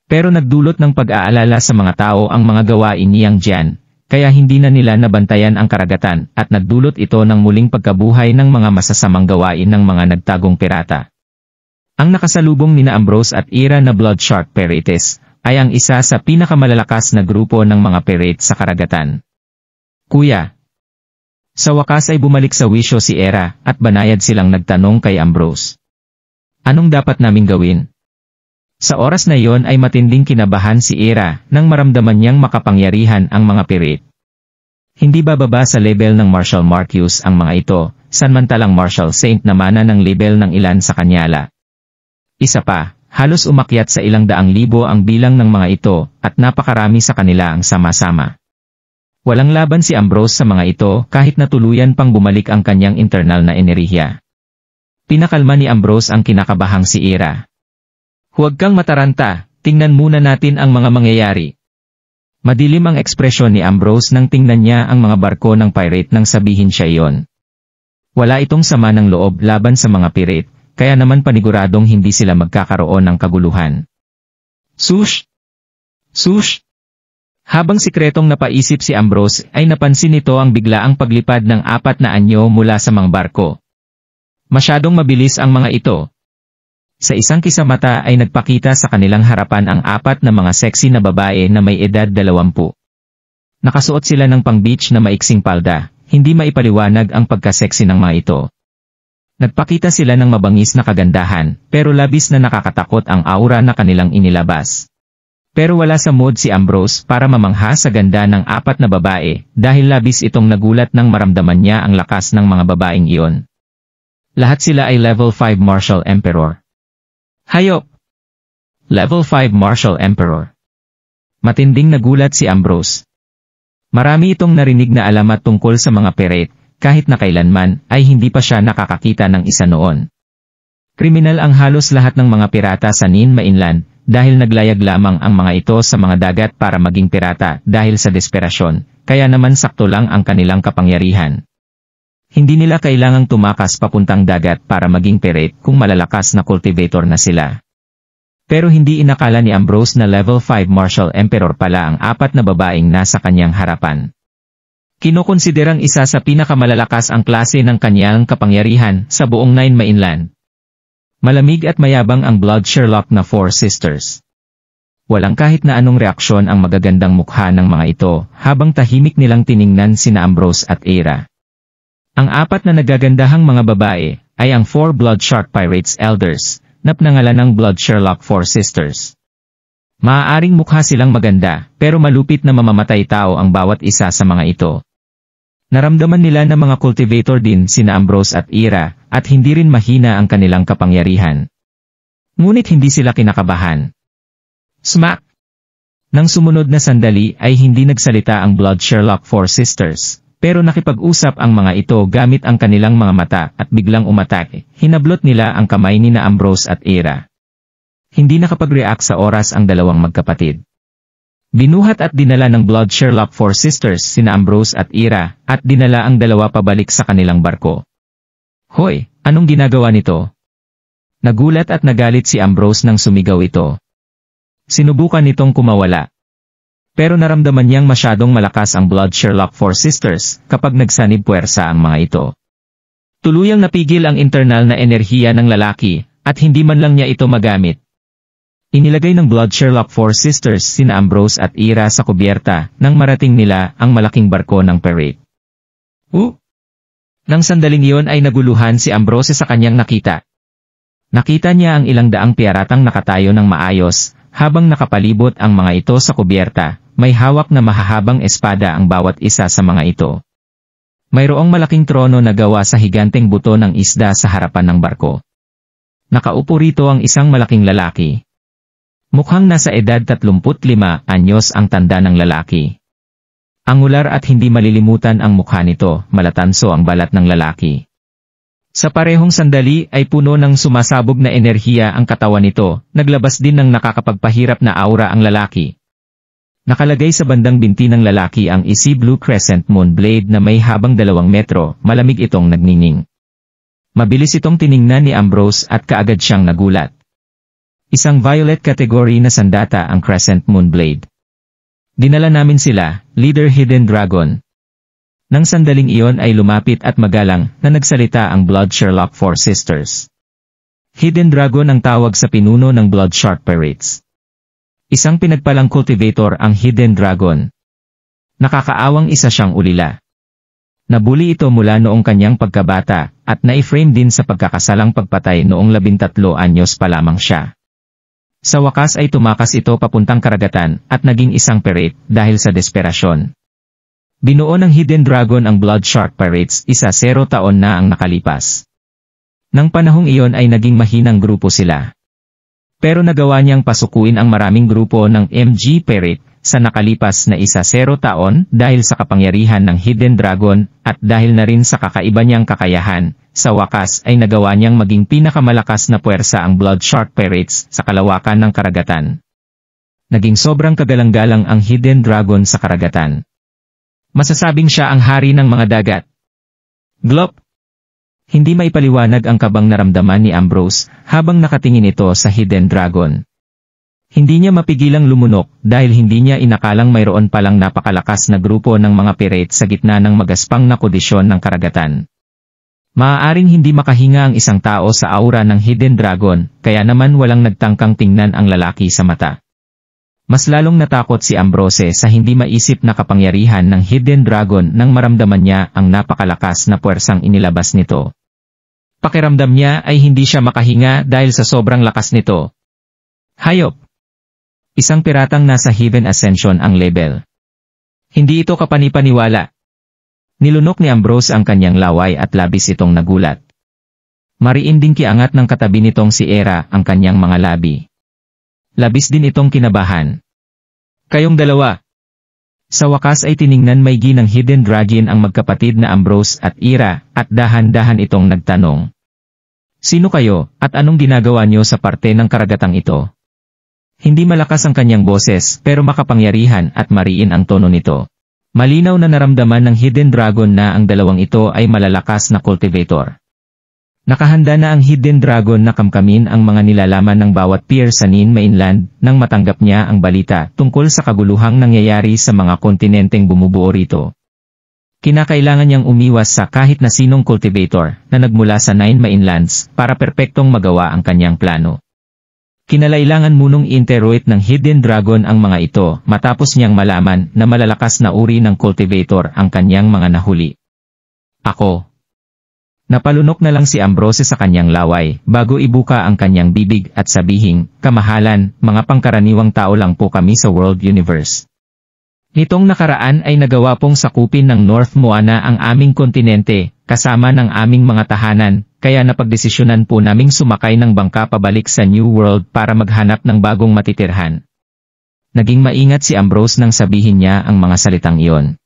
Pero nagdulot ng pag-aalala sa mga tao ang mga gawain niyang Jian, kaya hindi na nila nabantayan ang karagatan at nagdulot ito ng muling pagkabuhay ng mga masasamang gawain ng mga nagtagong pirata. Ang nakasalubong nina Ambrose at Era na Blood Shark Pirates ay ang isa sa pinakamalalakas na grupo ng mga pirate sa karagatan. Kuya! Sa wakas ay bumalik sa wisyo si Era at banayad silang nagtanong kay Ambrose. Anong dapat naming gawin? Sa oras na iyon ay matinding kinabahan si Era nang maramdaman niyang makapangyarihan ang mga pirate. Hindi bababa sa level ng Marshal Marcus ang mga ito, samantalang Marshal Saint naman ng level ng ilan sa kanyala. Isa pa, halos umakyat sa 100,000 ang bilang ng mga ito at napakarami sa kanila ang sama-sama. Walang laban si Ambrose sa mga ito kahit na tuluyan pang bumalik ang kanyang internal na enerhiya. Pinakalma ni Ambrose ang kinakabahang si Era. Huwag kang mataranta, tingnan muna natin ang mga mangyayari. Madilim ang ekspresyon ni Ambrose nang tingnan niya ang mga barko ng pirate nang sabihin siya iyon. Wala itong sama ng loob laban sa mga pirate. Kaya naman paniguradong hindi sila magkakaroon ng kaguluhan. Sush! Sush! Habang sikretong napaisip si Ambrose ay napansin nito ang biglaang paglipad ng 4 na anyo mula sa mga barko. Masyadong mabilis ang mga ito. Sa isang kisamata ay nagpakita sa kanilang harapan ang 4 na mga sexy na babae na may edad 20. Nakasuot sila ng pang-beach na maiksing palda, hindi maipaliwanag ang pagka-sexy ng mga ito. Nagpakita sila ng mabangis na kagandahan, pero labis na nakakatakot ang aura na kanilang inilabas. Pero wala sa mood si Ambrose para mamangha sa ganda ng 4 na babae, dahil labis itong nagulat nang maramdaman niya ang lakas ng mga babaeng iyon. Lahat sila ay level 5 Martial Emperor. Hayop! Level 5 Martial Emperor. Matinding nagulat si Ambrose. Marami itong narinig na alamat tungkol sa mga pirate, kahit na kailanman ay hindi pa siya nakakakita ng isa noon. Kriminal ang halos lahat ng mga pirata sa Nin Mainland, dahil naglayag lamang ang mga ito sa mga dagat para maging pirata dahil sa desperasyon, kaya naman sakto lang ang kanilang kapangyarihan. Hindi nila kailangang tumakas papuntang dagat para maging pirate kung malalakas na cultivator na sila. Pero hindi inakala ni Ambrose na level 5 Martial Emperor pala ang 4 na babaeng nasa kanyang harapan. Kinokonsiderang isa sa pinakamalalakas ang klase ng kanyang kapangyarihan sa buong Nine Mainland. Malamig at mayabang ang Blood Sherlock na Four Sisters. Walang kahit na anong reaksyon ang magagandang mukha ng mga ito habang tahimik nilang tiningnan sina Ambrose at Eira. Ang 4 na nagagandahang mga babae ay ang 4 Blood Shark Pirates Elders, na pinangalan ng Blood Sherlock Four Sisters. Maaaring mukha silang maganda, pero malupit na mamamatay tao ang bawat isa sa mga ito. Naramdaman nila na mga cultivator din sina Ambrose at Eira, at hindi rin mahina ang kanilang kapangyarihan. Ngunit hindi sila kinakabahan. Smack! Nang sumunod na sandali ay hindi nagsalita ang Blood Sherlock Four Sisters, pero nakipag-usap ang mga ito gamit ang kanilang mga mata at biglang umatake. Hinablot nila ang kamay ni na Ambrose at Eira. Hindi nakapag-react sa oras ang dalawang magkapatid. Binuhat at dinala ng Blood Sherlock Four Sisters sina Ambrose at Eira, at dinala ang dalawa pabalik sa kanilang barko. Hoy, anong ginagawa nito? Nagulat at nagalit si Ambrose nang sumigaw ito. Sinubukan nitong kumawala. Pero naramdaman niyang masyadong malakas ang Blood Sherlock Four Sisters kapag nagsanib puwersa ang mga ito. Tuluyang napigil ang internal na enerhiya ng lalaki, at hindi man lang niya ito magamit. Inilagay ng Blood Sherlock Four Sisters sina Ambrose at Eira sa kubyerta nang marating nila ang malaking barko ng pirate. Nang sandaling iyon ay naguluhan si Ambrose sa kanyang nakita. Nakita niya ang ilang daang piratang nakatayo ng maayos, habang nakapalibot ang mga ito sa kubyerta, may hawak na mahahabang espada ang bawat isa sa mga ito. Mayroong malaking trono na gawa sa higanteng buto ng isda sa harapan ng barko. Nakaupo rito ang isang malaking lalaki. Mukhang nasa edad 35 anyos ang tanda ng lalaki. Angular at hindi malilimutan ang mukha nito, malatanso ang balat ng lalaki. Sa parehong sandali ay puno ng sumasabog na enerhiya ang katawan nito, naglabas din ng nakakapagpahirap na aura ang lalaki. Nakalagay sa bandang binti ng lalaki ang Easy Blue Crescent Moon Blade na may habang 2 metro, malamig itong nagniningning. Mabilis itong tiningnan ni Ambrose at kaagad siyang nagulat. Isang violet category na sandata ang Crescent Moon Blade. Dinala namin sila, Leader Hidden Dragon. Nang sandaling iyon ay lumapit at magalang na nagsalita ang Blood Sherlock Four Sisters. Hidden Dragon ang tawag sa pinuno ng Blood Shark Pirates. Isang pinagpalang cultivator ang Hidden Dragon. Nakakaawang isa siyang ulila. Nabuli ito mula noong kanyang pagkabata, at na-frame din sa pagkakasalang pagpatay noong 13 anyos pa lamang siya. Sa wakas ay tumakas ito papuntang karagatan at naging isang pirate dahil sa desperasyon. Binuo ng Hidden Dragon ang Blood Shark Pirates 0 taon na ang nakalipas. Nang panahong iyon ay naging mahinang grupo sila. Pero nagawa niyang pasukuin ang maraming grupo ng MG Pirate sa nakalipas na 0 taon dahil sa kapangyarihan ng Hidden Dragon at dahil na rin sa kakaiba niyang kakayahan. Sa wakas ay nagawa niyang maging pinakamalakas na puwersa ang Blood Shark Pirates sa kalawakan ng karagatan. Naging sobrang kagalang-galang ang Hidden Dragon sa karagatan. Masasabing siya ang hari ng mga dagat. Glop! Hindi maipaliwanag ang kabang naramdaman ni Ambrose habang nakatingin ito sa Hidden Dragon. Hindi niya mapigilang lumunok dahil hindi niya inakalang mayroon palang napakalakas na grupo ng mga pirate sa gitna ng magaspang na kondisyon ng karagatan. Maaaring hindi makahinga ang isang tao sa aura ng Hidden Dragon, kaya naman walang nagtangkang tingnan ang lalaki sa mata. Mas lalong natakot si Ambrose sa hindi maisip na kapangyarihan ng Hidden Dragon nang maramdaman niya ang napakalakas na puwersang inilabas nito. Pakiramdam niya ay hindi siya makahinga dahil sa sobrang lakas nito. Hayop! Isang piratang nasa Heaven Ascension ang label. Hindi ito kapanipaniwala. Nilunok ni Ambrose ang kanyang laway at labis itong nagulat. Mariin ding kiangat ng katabi nitong si Eira ang kanyang mga labi. Labis din itong kinabahan. Kayong dalawa. Sa wakas ay tiningnan maigi ng Hidden Dragon ang magkapatid na Ambrose at Ira, at dahan-dahan itong nagtanong. Sino kayo, at anong ginagawa niyo sa parte ng karagatang ito? Hindi malakas ang kanyang boses, pero makapangyarihan at mariin ang tono nito. Malinaw na naramdaman ng Hidden Dragon na ang dalawang ito ay malalakas na cultivator. Nakahanda na ang Hidden Dragon na kamkamin ang mga nilalaman ng bawat pier sa Nin Mainland nang matanggap niya ang balita tungkol sa kaguluhang nangyayari sa mga kontinenteng bumubuo rito. Kinakailangan niyang umiwas sa kahit na sinong cultivator na nagmula sa Nine Mainlands para perpektong magawa ang kanyang plano. Kinalailangan munong interrogate ng Hidden Dragon ang mga ito matapos niyang malaman na malalakas na uri ng cultivator ang kanyang mga nahuli. Ako. Napalunok na lang si Ambrose sa kanyang laway bago ibuka ang kanyang bibig at sabihing, kamahalan, mga pangkaraniwang tao lang po kami sa World Universe. Nitong nakaraan ay nagawa pong sakupin ng North Moana ang aming kontinente, kasama ng aming mga tahanan, kaya napagdesisyonan po naming sumakay ng bangka pabalik sa New World para maghanap ng bagong matitirhan. Naging maingat si Ambrose nang sabihin niya ang mga salitang iyon.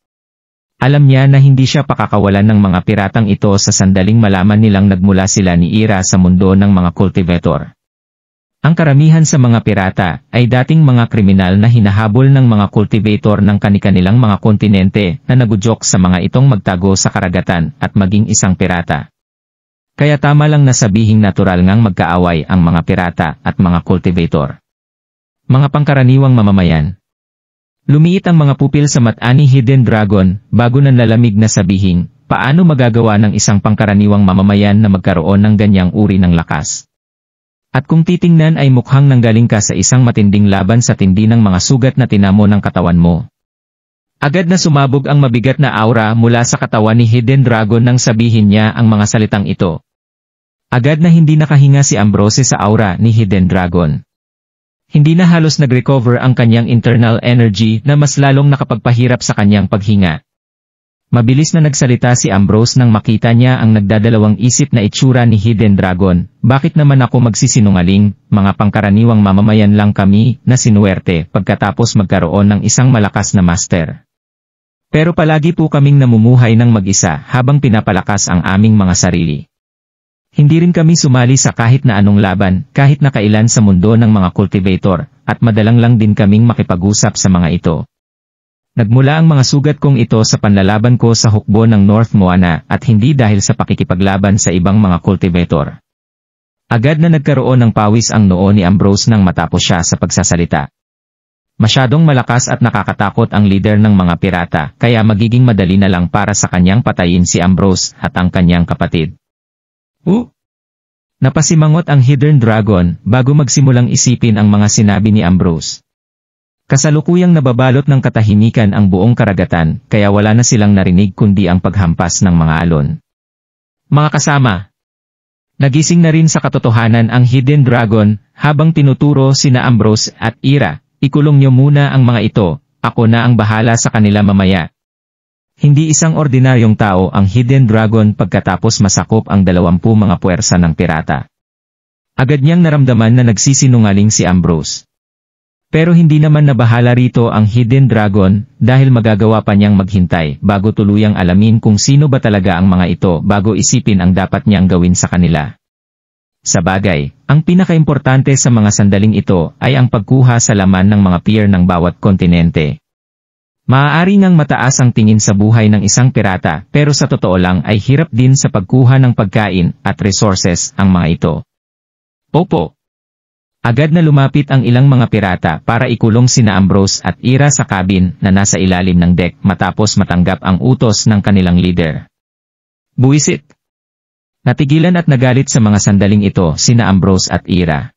Alam niya na hindi siya pakakawalan ng mga piratang ito sa sandaling malaman nilang nagmula sila ni Ira sa mundo ng mga cultivator. Ang karamihan sa mga pirata ay dating mga kriminal na hinahabol ng mga cultivator ng kani-kanilang mga kontinente na nagudyok sa mga itong magtago sa karagatan at maging isang pirata. Kaya tama lang na sabihing natural ngang magkaaway ang mga pirata at mga cultivator. Mga pangkaraniwang mamamayan. Lumiit ang mga pupil sa mata ni Hidden Dragon bago nanlalamig na sabihing, paano magagawa ng isang pangkaraniwang mamamayan na magkaroon ng ganyang uri ng lakas? At kung titingnan ay mukhang nanggaling ka sa isang matinding laban sa tindi ng mga sugat na tinamo ng katawan mo. Agad na sumabog ang mabigat na aura mula sa katawan ni Hidden Dragon nang sabihin niya ang mga salitang ito. Agad na hindi nakahinga si Ambrose sa aura ni Hidden Dragon. Hindi na halos nag-recover ang kanyang internal energy na mas lalong nakapagpahirap sa kanyang paghinga. Mabilis na nagsalita si Ambrose nang makita niya ang nagdadalawang isip na itsura ni Hidden Dragon. Bakit naman ako magsisinungaling, mga pangkaraniwang mamamayan lang kami na sinuwerte pagkatapos magkaroon ng isang malakas na master. Pero palagi po kaming namumuhay ng mag-isa habang pinapalakas ang aming mga sarili. Hindi rin kami sumali sa kahit na anong laban, kahit na kailan sa mundo ng mga cultivator, at madalang lang din kaming makipag-usap sa mga ito. Nagmula ang mga sugat kong ito sa panlalaban ko sa hukbo ng North Moana at hindi dahil sa pakikipaglaban sa ibang mga cultivator. Agad na nagkaroon ng pawis ang noo ni Ambrose nang matapos siya sa pagsasalita. Masyadong malakas at nakakatakot ang leader ng mga pirata, kaya magiging madali na lang para sa kanyang patayin si Ambrose at ang kanyang kapatid. Napasimangot ang Hidden Dragon bago magsimulang isipin ang mga sinabi ni Ambrose. Kasalukuyang nababalot ng katahimikan ang buong karagatan, kaya wala na silang narinig kundi ang paghampas ng mga alon. Mga kasama, nagising na rin sa katotohanan ang Hidden Dragon habang tinuturo sina Ambrose at Ira, ikulong niyo muna ang mga ito, ako na ang bahala sa kanila mamaya. Hindi isang ordinaryong tao ang Hidden Dragon pagkatapos masakop ang 20 mga puwersa ng pirata. Agad niyang naramdaman na nagsisinungaling si Ambrose. Pero hindi naman nabahala rito ang Hidden Dragon dahil magagawa pa niyang maghintay bago tuluyang alamin kung sino ba talaga ang mga ito bago isipin ang dapat niyang gawin sa kanila. Sa bagay, ang pinakaimportante sa mga sandaling ito ay ang pagkuha sa laman ng mga pier ng bawat kontinente. Maaari ngang mataas ang tingin sa buhay ng isang pirata pero sa totoo lang ay hirap din sa pagkuha ng pagkain at resources ang mga ito. Opo. Agad na lumapit ang ilang mga pirata para ikulong sina Ambrose at Ira sa cabin na nasa ilalim ng deck matapos matanggap ang utos ng kanilang leader. Buwisit. Natigilan at nagalit sa mga sandaling ito sina Ambrose at Ira.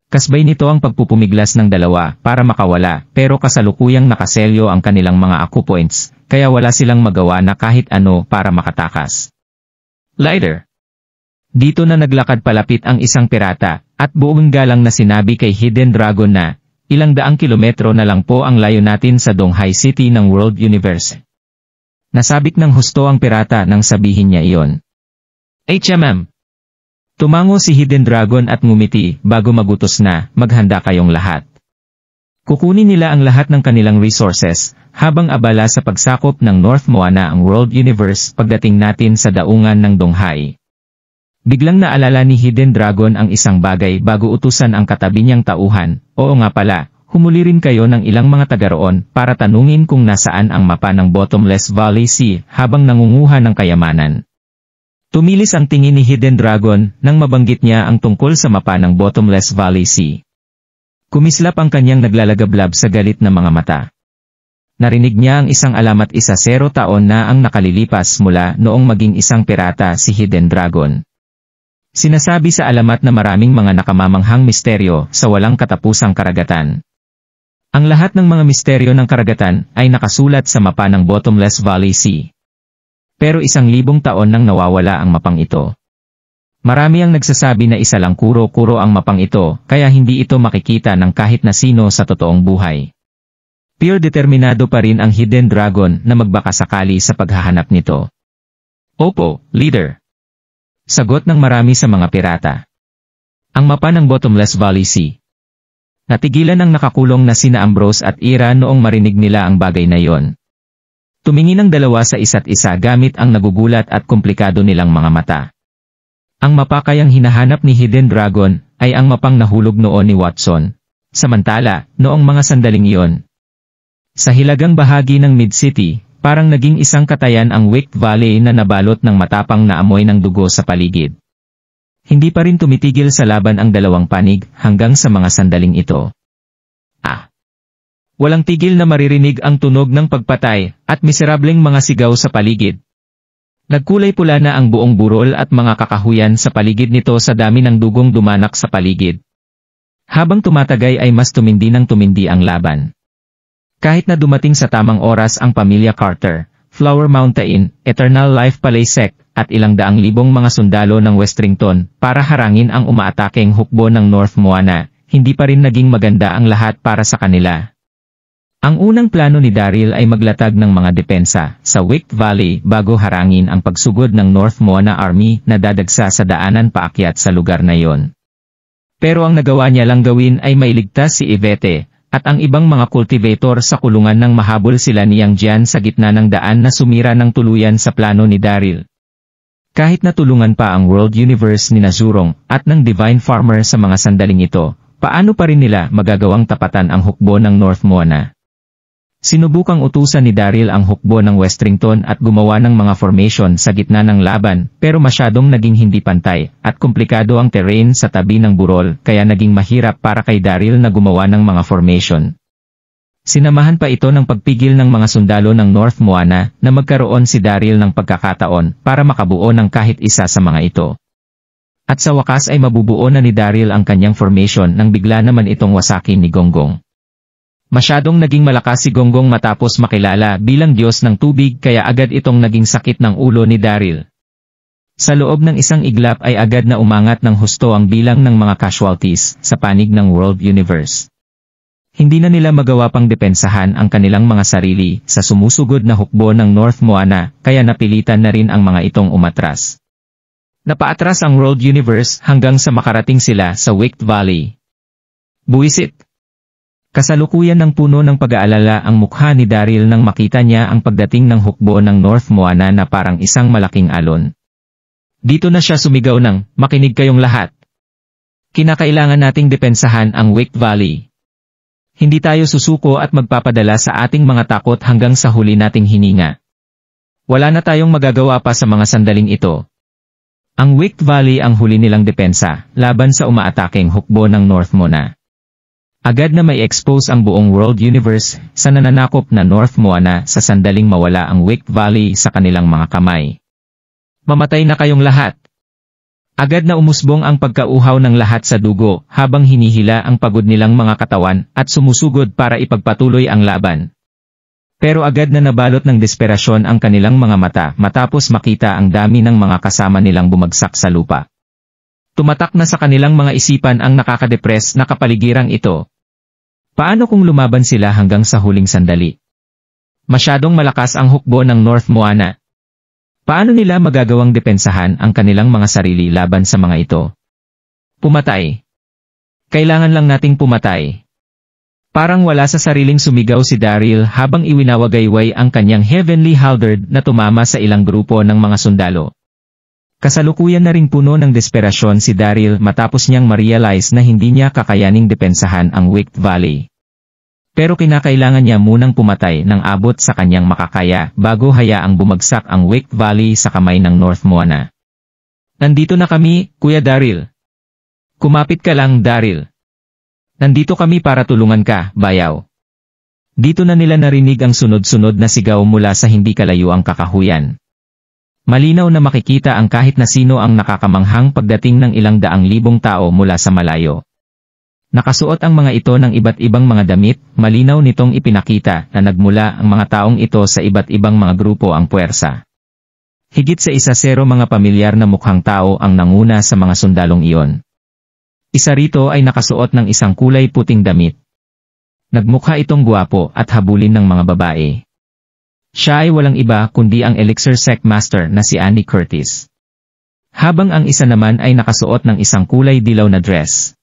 Kasbay nito ang pagpupumiglas ng dalawa para makawala pero kasalukuyang nakaselyo ang kanilang mga aku points, kaya wala silang magawa na kahit ano para makatakas. Later. Dito na naglakad palapit ang isang pirata at buong galang na sinabi kay Hidden Dragon na, ilang daang kilometro na lang po ang layo natin sa Donghai City ng World Universe. Nasabik ng husto ang pirata nang sabihin niya iyon. HMM. Tumango si Hidden Dragon at ngumiti bago magutos na, maghanda kayong lahat. Kukunin nila ang lahat ng kanilang resources, habang abala sa pagsakop ng North Moana ang World Universe pagdating natin sa daungan ng Donghai. Biglang naalala ni Hidden Dragon ang isang bagay bago utusan ang katabi niyang tauhan, oo nga pala, humuli rin kayo ng ilang mga taga roon para tanungin kung nasaan ang mapa ng Bottomless Valley Sea habang nangunguha ng kayamanan. Tumilis ang tingin ni Hidden Dragon nang mabanggit niya ang tungkol sa mapa ng Bottomless Valley Sea. Kumislap ang kanyang naglalagablab sa galit na mga mata. Narinig niya ang isang alamat 10 taon na ang nakalilipas mula noong maging isang pirata si Hidden Dragon. Sinasabi sa alamat na maraming mga nakamamanghang misteryo sa walang katapusang karagatan. Ang lahat ng mga misteryo ng karagatan ay nakasulat sa mapa ng Bottomless Valley Sea. Pero 1,000 taon nang nawawala ang mapang ito. Marami ang nagsasabi na isa lang kuro-kuro ang mapang ito, kaya hindi ito makikita ng kahit na sino sa totoong buhay. Pure determinado pa rin ang Hidden Dragon na magbakasakali sa paghahanap nito. Opo, leader. Sagot ng marami sa mga pirata. Ang mapa ng Bottomless Valley Sea. Natigilan ang nakakulong na sina Ambrose at Ira noong marinig nila ang bagay na yon. Tumingin ang dalawa sa isa't isa gamit ang nagugulat at komplikado nilang mga mata. Ang mapa kayang hinahanap ni Hidden Dragon ay ang mapang nahulog noon ni Watson. Samantala, noong mga sandaling iyon, sa hilagang bahagi ng Mid-City, parang naging isang katayan ang Wick Valley na nabalot ng matapang na amoy ng dugo sa paligid. Hindi pa rin tumitigil sa laban ang dalawang panig hanggang sa mga sandaling ito. Walang tigil na maririnig ang tunog ng pagpatay at miserableng mga sigaw sa paligid. Nagkulay pula na ang buong burol at mga kakahuyan sa paligid nito sa dami ng dugong dumanak sa paligid. Habang tumatagay ay mas tumindi ng tumindi ang laban. Kahit na dumating sa tamang oras ang pamilya Carter, Flower Mountain, Eternal Life Palace at ilang daang libong mga sundalo ng Westrington para harangin ang umaatakeng hukbo ng North Moana, hindi pa rin naging maganda ang lahat para sa kanila. Ang unang plano ni Daryl ay maglatag ng mga depensa sa Wick Valley bago harangin ang pagsugod ng North Moana Army na dadagsa sa daanan paakyat sa lugar na yon. Pero ang nagawa niya lang gawin ay mailigtas si Yvette at ang ibang mga cultivator sa kulungan nang mahabol sila niyang Jian sa gitna ng daan na sumira ng tuluyan sa plano ni Daryl. Kahit natulungan pa ang World Universe ni Nazurong at ng Divine Farmer sa mga sandaling ito, paano pa rin nila magagawang tapatan ang hukbo ng North Moana? Sinubukang utusan ni Daryl ang hukbo ng Westrington at gumawa ng mga formation sa gitna ng laban pero masyadong naging hindi pantay at komplikado ang terrain sa tabi ng burol kaya naging mahirap para kay Daryl na gumawa ng mga formation. Sinamahan pa ito ng pagpigil ng mga sundalo ng North Moana na magkaroon si Daryl ng pagkakataon para makabuo ng kahit isa sa mga ito. At sa wakas ay mabubuo na ni Daryl ang kanyang formation nang bigla naman itong wasakin ni Gonggong. Masyadong naging malakas si Gonggong matapos makilala bilang Diyos ng tubig kaya agad itong naging sakit ng ulo ni Daryl. Sa loob ng isang iglap ay agad na umangat ng husto ang bilang ng mga casualties sa panig ng World Universe. Hindi na nila magawa pang depensahan ang kanilang mga sarili sa sumusugod na hukbo ng North Moana kaya napilitan na rin ang mga itong umatras. Napaatras ang World Universe hanggang sa makarating sila sa Wick Valley. Buwisit! Kasalukuyan ng puno ng pag-aalala ang mukha ni Daryl nang makita niya ang pagdating ng hukbo ng North Moana na parang isang malaking alon. Dito na siya sumigaw ng, makinig kayong lahat. Kinakailangan nating depensahan ang Wick Valley. Hindi tayo susuko at magpapadala sa ating mga takot hanggang sa huli nating hininga. Wala na tayong magagawa pa sa mga sandaling ito. Ang Wick Valley ang huli nilang depensa, laban sa umaatakeng hukbo ng North Moana. Agad na may expose ang buong World Universe sa nananakop na North Moana sa sandaling mawala ang Wick Valley sa kanilang mga kamay. Mamatay na kayong lahat. Agad na umusbong ang pagkauhaw ng lahat sa dugo habang hinihila ang pagod nilang mga katawan at sumusugod para ipagpatuloy ang laban. Pero agad na nabalot ng desperasyon ang kanilang mga mata matapos makita ang dami ng mga kasama nilang bumagsak sa lupa. Tumatak na sa kanilang mga isipan ang nakakadepres na kapaligirang ito. Paano kung lumaban sila hanggang sa huling sandali? Masyadong malakas ang hukbo ng North Moana. Paano nila magagawang depensahan ang kanilang mga sarili laban sa mga ito? Pumatay. Kailangan lang nating pumatay. Parang wala sa sariling sumigaw si Daryl habang iwinawagayway ang kanyang heavenly halberd na tumama sa ilang grupo ng mga sundalo. Kasalukuyan na ring puno ng desperasyon si Daryl matapos niyang ma-realize na hindi niya kakayaning depensahan ang Wicked Valley. Pero kinakailangan niya munang pumatay ng abot sa kanyang makakaya bago hayaang bumagsak ang Wicked Valley sa kamay ng North Moana. Nandito na kami, Kuya Daryl. Kumapit ka lang, Daryl. Nandito kami para tulungan ka, bayaw. Dito na nila narinig ang sunod-sunod na sigaw mula sa hindi kalayuang kakahuyan. Malinaw na makikita ang kahit na sino ang nakakamanghang pagdating ng ilang daang libong tao mula sa malayo. Nakasuot ang mga ito ng iba't ibang mga damit, malinaw nitong ipinakita na nagmula ang mga taong ito sa iba't ibang mga grupo ang puwersa. Higit sa 10 mga pamilyar na mukhang tao ang nanguna sa mga sundalong iyon. Isa rito ay nakasuot ng isang kulay puting damit. Nagmukha itong gwapo at habulin ng mga babae. Siya ay walang iba kundi ang Elixir Sect Master na si Andy Curtis. Habang ang isa naman ay nakasuot ng isang kulay dilaw na dress.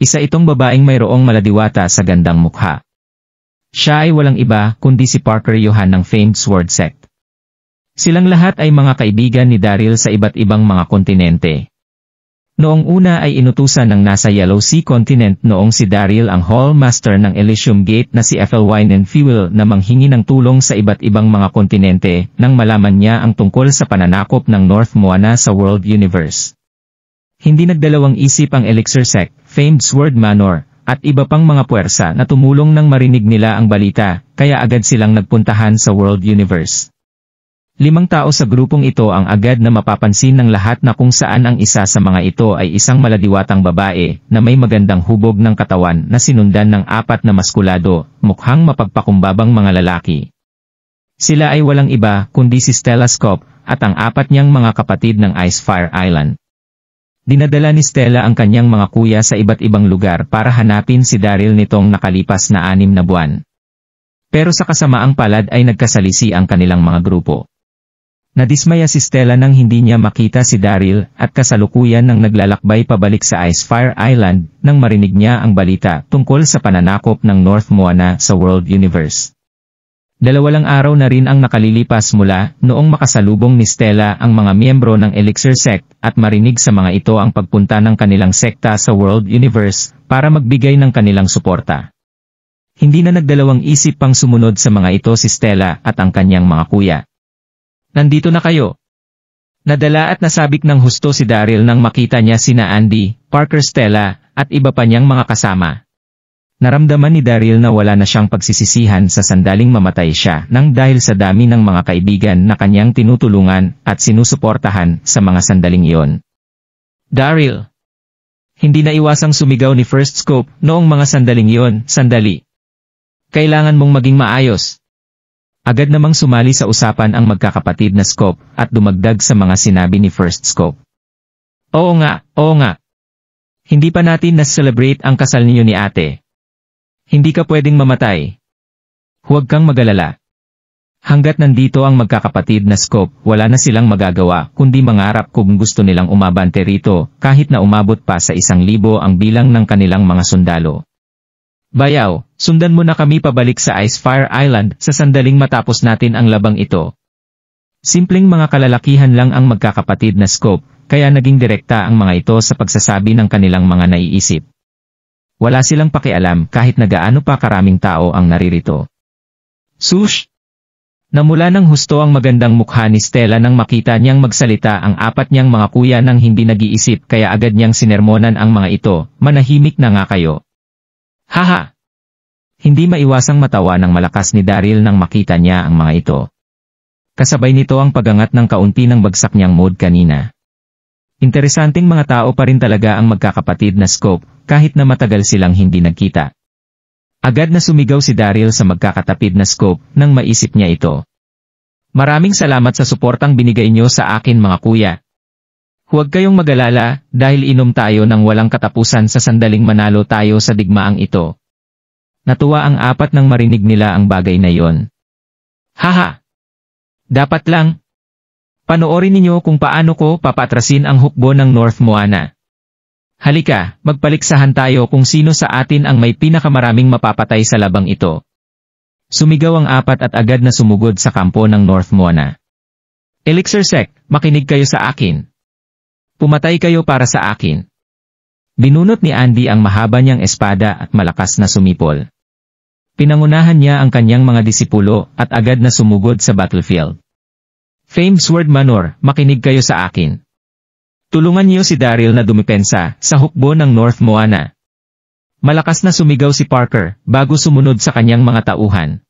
Isa itong babaeng mayroong maladiwata sa gandang mukha. Siya ay walang iba kundi si Parker Johan ng famed Sword Sect. Silang lahat ay mga kaibigan ni Daryl sa iba't ibang mga kontinente. Noong una ay inutusan ng nasa Yellow Sea Continent noong si Daryl ang Hall Master ng Elysium Gate na si Ethel Wine and Fuel na manghingi ng tulong sa iba't ibang mga kontinente nang malaman niya ang tungkol sa pananakop ng North Moana sa World Universe. Hindi nagdalawang isip ang Elixir Sect, famed Sword Manor, at iba pang mga puwersa na tumulong nang marinig nila ang balita, kaya agad silang nagpuntahan sa World Universe. 5 tao sa grupong ito ang agad na mapapansin ng lahat na kung saan ang isa sa mga ito ay isang maladiwatang babae na may magandang hubog ng katawan na sinundan ng 4 na maskulado, mukhang mapagpakumbabang mga lalaki. Sila ay walang iba kundi si Stella Skop at ang 4 niyang mga kapatid ng Icefire Island. Dinadala ni Stella ang kanyang mga kuya sa iba't ibang lugar para hanapin si Daryl nitong nakalipas na 6 na buwan. Pero sa kasamaang palad ay nagkasalisi ang kanilang mga grupo. Nadismaya si Stella nang hindi niya makita si Daryl at kasalukuyan nang naglalakbay pabalik sa Icefire Island nang marinig niya ang balita tungkol sa pananakop ng North Moana sa World Universe. 2 lang araw na rin ang nakalilipas mula noong makasalubong ni Stella ang mga miyembro ng Elixir Sect at marinig sa mga ito ang pagpunta ng kanilang sekta sa World Universe para magbigay ng kanilang suporta. Hindi na nagdalawang isip pang sumunod sa mga ito si Stella at ang kanyang mga kuya. Nandito na kayo. Nadala at nasabik ng husto si Daryl nang makita niya sina Andy, Parker, Stella, at iba pa niyang mga kasama. Naramdaman ni Daryl na wala na siyang pagsisisihan sa sandaling mamatay siya nang dahil sa dami ng mga kaibigan na kanyang tinutulungan at sinusuportahan sa mga sandaling iyon. Daryl! Hindi na iwasang sumigaw ni First Scope noong mga sandaling iyon, sandali. Kailangan mong maging maayos. Agad namang sumali sa usapan ang magkakapatid na Scope at dumagdag sa mga sinabi ni First Scope. Oo nga. Hindi pa natin na-celebrate ang kasal niyo ni ate. Hindi ka pwedeng mamatay. Huwag kang magalala. Hanggat nandito ang magkakapatid na Scope, wala na silang magagawa kundi mangarap kung gusto nilang umabante rito kahit na umabot pa sa 1,000 ang bilang ng kanilang mga sundalo. Bayaw, sundan mo na kami pabalik sa Icefire Island sa sandaling matapos natin ang labang ito. Simpleng mga kalalakihan lang ang magkakapatid na Scope, kaya naging direkta ang mga ito sa pagsasabi ng kanilang mga naiisip. Wala silang pakialam kahit na gaano pa karaming tao ang naririto. Sush! Namula ng husto ang magandang mukha ni Stella nang makita niyang magsalita ang 4 niyang mga kuya nang hindi nag-iisip kaya agad niyang sinermonan ang mga ito, manahimik na nga kayo. Haha! Hindi maiwasang matawa ng malakas ni Daryl nang makita niya ang mga ito. Kasabay nito ang pagangat ng kaunti ng bagsak niyang mood kanina. Interesanting mga tao pa rin talaga ang magkakapatid na Scope, kahit na matagal silang hindi nagkita. Agad na sumigaw si Daryl sa magkakatapid na Scope nang maisip niya ito. Maraming salamat sa suportang binigay niyo sa akin mga kuya. Huwag kayong mag-alala, dahil inom tayo ng walang katapusan sa sandaling manalo tayo sa digmaang ito. Natuwa ang 4 nang marinig nila ang bagay na iyon. Haha! Dapat lang! Panoorin ninyo kung paano ko papatrasin ang hukbo ng North Moana. Halika, magpaliksahan tayo kung sino sa atin ang may pinakamaraming mapapatay sa labang ito. Sumigaw ang apat at agad na sumugod sa kampo ng North Moana. Elixir Sect, makinig kayo sa akin. Pumatay kayo para sa akin. Binunot ni Andy ang mahaba niyang espada at malakas na sumipol. Pinangunahan niya ang kanyang mga disipulo at agad na sumugod sa battlefield. Famed Sword Manor, makinig kayo sa akin. Tulungan niyo si Daryl na dumipensa sa hukbo ng North Moana. Malakas na sumigaw si Parker bago sumunod sa kanyang mga tauhan.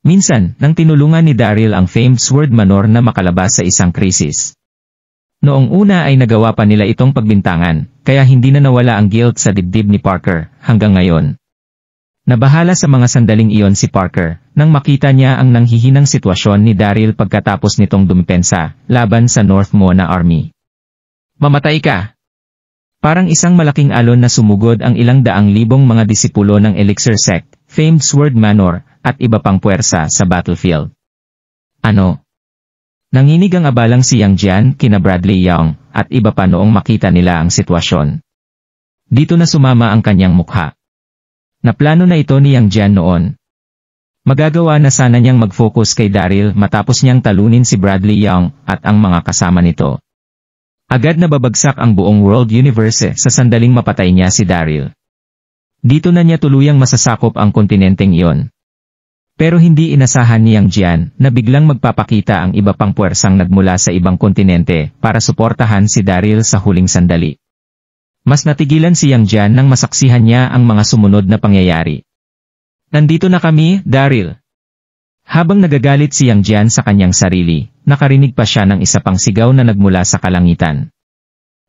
Minsan, nang tinulungan ni Daryl ang famed Sword Manor na makalabas sa isang krisis. Noong una ay nagawa pa nila itong pagbintangan, kaya hindi na nawala ang guilt sa dibdib ni Parker hanggang ngayon. Nabahala sa mga sandaling iyon si Parker nang makita niya ang nanghihinang sitwasyon ni Daryl pagkatapos nitong dumipensa laban sa North Moana Army. Mamatay ka! Parang isang malaking alon na sumugod ang ilang daang libong mga disipulo ng Elixir Sect, famed Sword Manor, at iba pang puwersa sa battlefield. Ano? Nanginig ang abalang si Yang Jian kina Bradley Young at iba pa noong makita nila ang sitwasyon. Dito na sumama ang kanyang mukha. Naplano na ito ni Yang Jian noon. Magagawa na sana niyang mag-focus kay Daryl matapos niyang talunin si Bradley Young at ang mga kasama nito. Agad na babagsak ang buong world universe sa sandaling mapatay niya si Daryl. Dito na niya tuluyang masasakop ang kontinenteng iyon. Pero hindi inasahan ni Yang Jian na biglang magpapakita ang iba pang puwersang nagmula sa ibang kontinente para suportahan si Daryl sa huling sandali. Mas natigilan si Yang Jian nang masaksihan niya ang mga sumunod na pangyayari. Nandito na kami, Daryl. Habang nagagalit si Yang Jian sa kanyang sarili, nakarinig pa siya ng isa pang sigaw na nagmula sa kalangitan.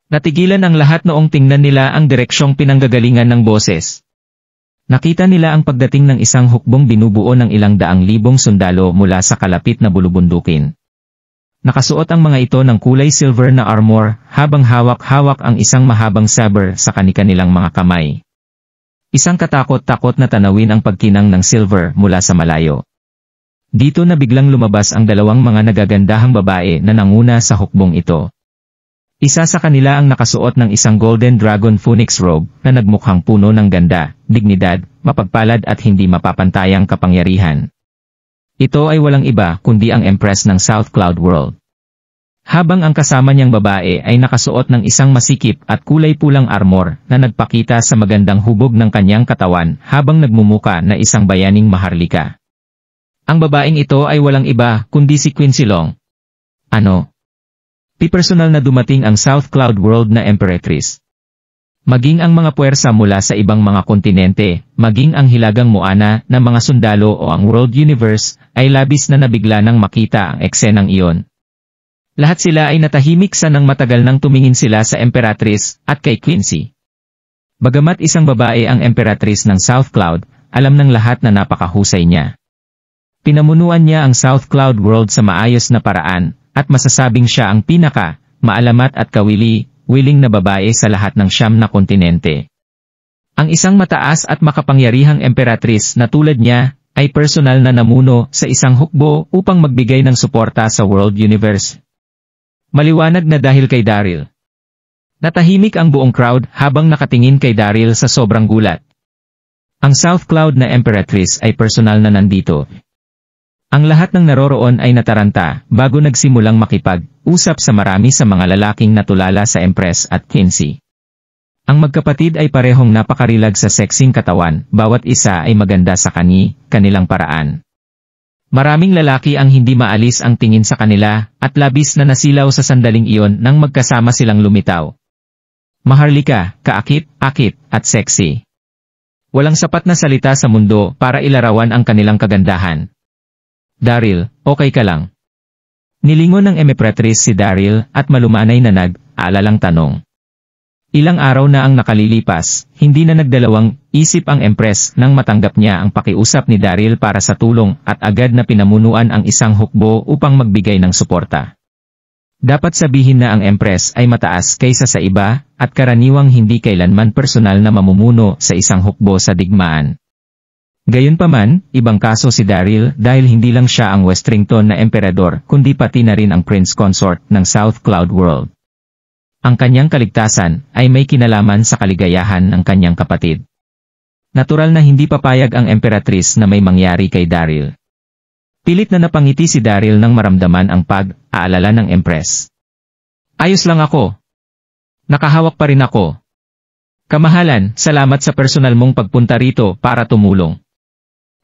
Natigilan ang lahat noong tingnan nila ang direksyong pinanggagalingan ng boses. Nakita nila ang pagdating ng isang hukbong binubuo ng ilang daang libong sundalo mula sa kalapit na bulubundukin. Nakasuot ang mga ito ng kulay silver na armor habang hawak-hawak ang isang mahabang saber sa kani-kanilang mga kamay. Isang katakot-takot na tanawin ang pagkinang ng silver mula sa malayo. Dito na biglang lumabas ang dalawang mga nagagandahang babae na nanguna sa hukbong ito. Isa sa kanila ang nakasuot ng isang Golden Dragon Phoenix robe na nagmukhang puno ng ganda, dignidad, mapagpalad at hindi mapapantayang kapangyarihan. Ito ay walang iba kundi ang Empress ng South Cloud World. Habang ang kasama niyang babae ay nakasuot ng isang masikip at kulay pulang armor na nagpakita sa magandang hubog ng kanyang katawan habang nagmumuka na isang bayaning maharlika. Ang babaeng ito ay walang iba kundi si Queen Silong. Ano? Pipersonal na dumating ang South Cloud World na Emperatrice. Maging ang mga puwersa mula sa ibang mga kontinente, maging ang hilagang Moana na mga sundalo o ang World Universe, ay labis na nabigla nang makita ang eksenang iyon. Lahat sila ay natahimik sa nang matagal nang tumingin sila sa Emperatrice at kay Quincy. Bagamat isang babae ang Emperatrice ng South Cloud, alam ng lahat na napakahusay niya. Pinamunuan niya ang South Cloud World sa maayos na paraan, at masasabing siya ang pinaka-maalamat at willing na babae sa lahat ng 9 na kontinente. Ang isang mataas at makapangyarihang emperatrice na tulad niya, ay personal na namuno sa isang hukbo upang magbigay ng suporta sa World Universe. Maliwanag na dahil kay Daryl. Natahimik ang buong crowd habang nakatingin kay Daryl sa sobrang gulat. Ang South Cloud na emperatrice ay personal na nandito. Ang lahat ng naroroon ay nataranta bago nagsimulang makipag-usap sa marami sa mga lalaking natulala sa Empress at Quincy. Ang magkapatid ay parehong napakarilag sa sexing katawan, bawat isa ay maganda sa kanilang paraan. Maraming lalaki ang hindi maalis ang tingin sa kanila at labis na nasilaw sa sandaling iyon nang magkasama silang lumitaw. Maharlika, kaakit-akit, at sexy. Walang sapat na salita sa mundo para ilarawan ang kanilang kagandahan. Daryl, okay ka lang? Nilingon ng Emperatrice si Daryl at malumanay na nag-aalalang tanong. Ilang araw na ang nakalilipas, hindi na nagdalawang isip ang Empress nang matanggap niya ang pakiusap ni Daryl para sa tulong at agad na pinamunuan ang isang hukbo upang magbigay ng suporta. Dapat sabihin na ang Empress ay mataas kaysa sa iba at karaniwang hindi kailanman personal na mamumuno sa isang hukbo sa digmaan. Gayunpaman, ibang kaso si Daryl dahil hindi lang siya ang Westrington na emperador kundi pati na rin ang prince consort ng South Cloud World. Ang kanyang kaligtasan ay may kinalaman sa kaligayahan ng kanyang kapatid. Natural na hindi papayag ang emperatrice na may mangyari kay Daryl. Pilit na napangiti si Daryl nang maramdaman ang pag-aalala ng empress. Ayos lang ako. Nakahawak pa rin ako. Kamahalan, salamat sa personal mong pagpunta rito para tumulong.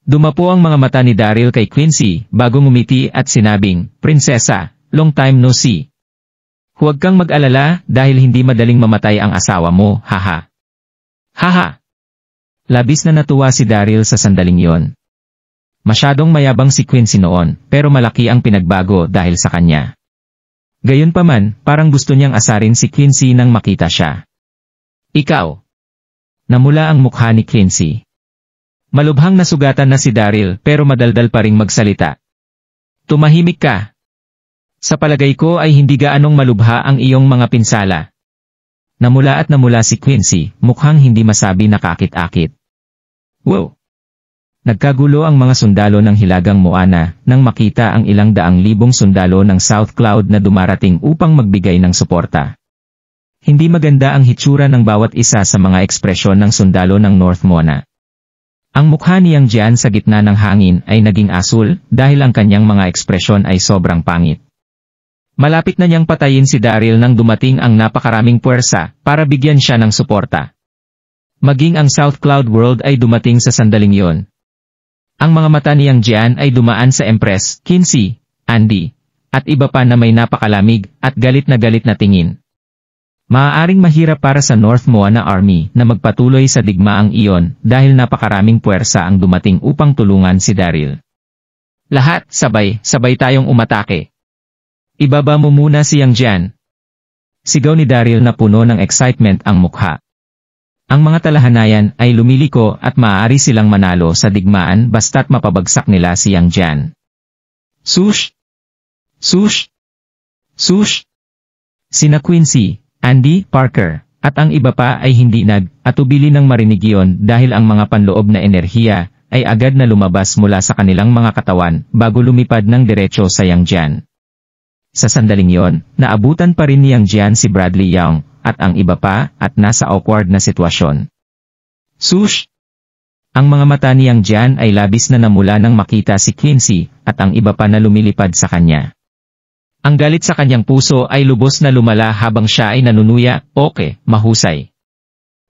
Dumapo ang mga mata ni Daryl kay Quincy bago ngumiti at sinabing, Prinsesa, long time no see. Huwag kang mag-alala dahil hindi madaling mamatay ang asawa mo, haha. Haha. Labis na natuwa si Daryl sa sandaling yon. Masyadong mayabang si Quincy noon, pero malaki ang pinagbago dahil sa kanya. Gayunpaman, parang gusto niyang asarin si Quincy nang makita siya. Ikaw. Namula ang mukha ni Quincy. Malubhang nasugatan na si Daryl pero madaldal pa ring magsalita. Tumahimik ka. Sa palagay ko ay hindi gaanong malubha ang iyong mga pinsala. Namula si Quincy, mukhang hindi masabi nakakit-akit. Wow! Nagkagulo ang mga sundalo ng Hilagang Moana nang makita ang ilang daang libong sundalo ng South Cloud na dumarating upang magbigay ng suporta. Hindi maganda ang hitsura ng bawat isa sa mga ekspresyon ng sundalo ng North Moana. Ang mukha niyang Jian sa gitna ng hangin ay naging asul dahil ang kanyang mga ekspresyon ay sobrang pangit. Malapit na niyang patayin si Daryl nang dumating ang napakaraming puwersa para bigyan siya ng suporta. Maging ang South Cloud World ay dumating sa sandaling yon. Ang mga mata niyang Jian ay dumaan sa Empress, Quincy, Andy, at iba pa na may napakalamig at galit na tingin. Maaaring mahirap para sa North Moana Army na magpatuloy sa digmaang iyon dahil napakaraming puwersa ang dumating upang tulungan si Daryl. Lahat, sabay tayong umatake. Ibaba mo muna si Yang Jian. Sigaw ni Daryl na puno ng excitement ang mukha. Ang mga talahanayan ay lumiliko at maaari silang manalo sa digmaan basta't mapabagsak nila si Yang Jian. Sush! Sush! Sush! Sina Quincy, Andy, Parker, at ang iba pa ay hindi nag-atubili ng marinig iyon dahil ang mga panloob na enerhiya ay agad na lumabas mula sa kanilang mga katawan bago lumipad ng diretso sa Yang Jian. Sa sandaling yon, naabutan pa rin ni Yang Jian si Bradley Young at ang iba pa at nasa awkward na sitwasyon. Sush! Ang mga mata ni Yang Jian ay labis na namula nang makita si Quincy at ang iba pa na lumilipad sa kanya. Ang galit sa kanyang puso ay lubos na lumala habang siya ay nanunuya, okay, mahusay.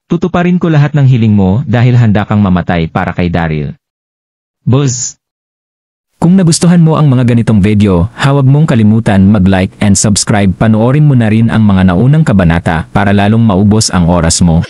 Tutuparin ko lahat ng hiling mo dahil handa kang mamatay para kay Daryl. Buzz! Kung nagustuhan mo ang mga ganitong video, huwag mong kalimutan mag-like and subscribe. Panoorin mo na rin ang mga naunang kabanata para lalong maubos ang oras mo.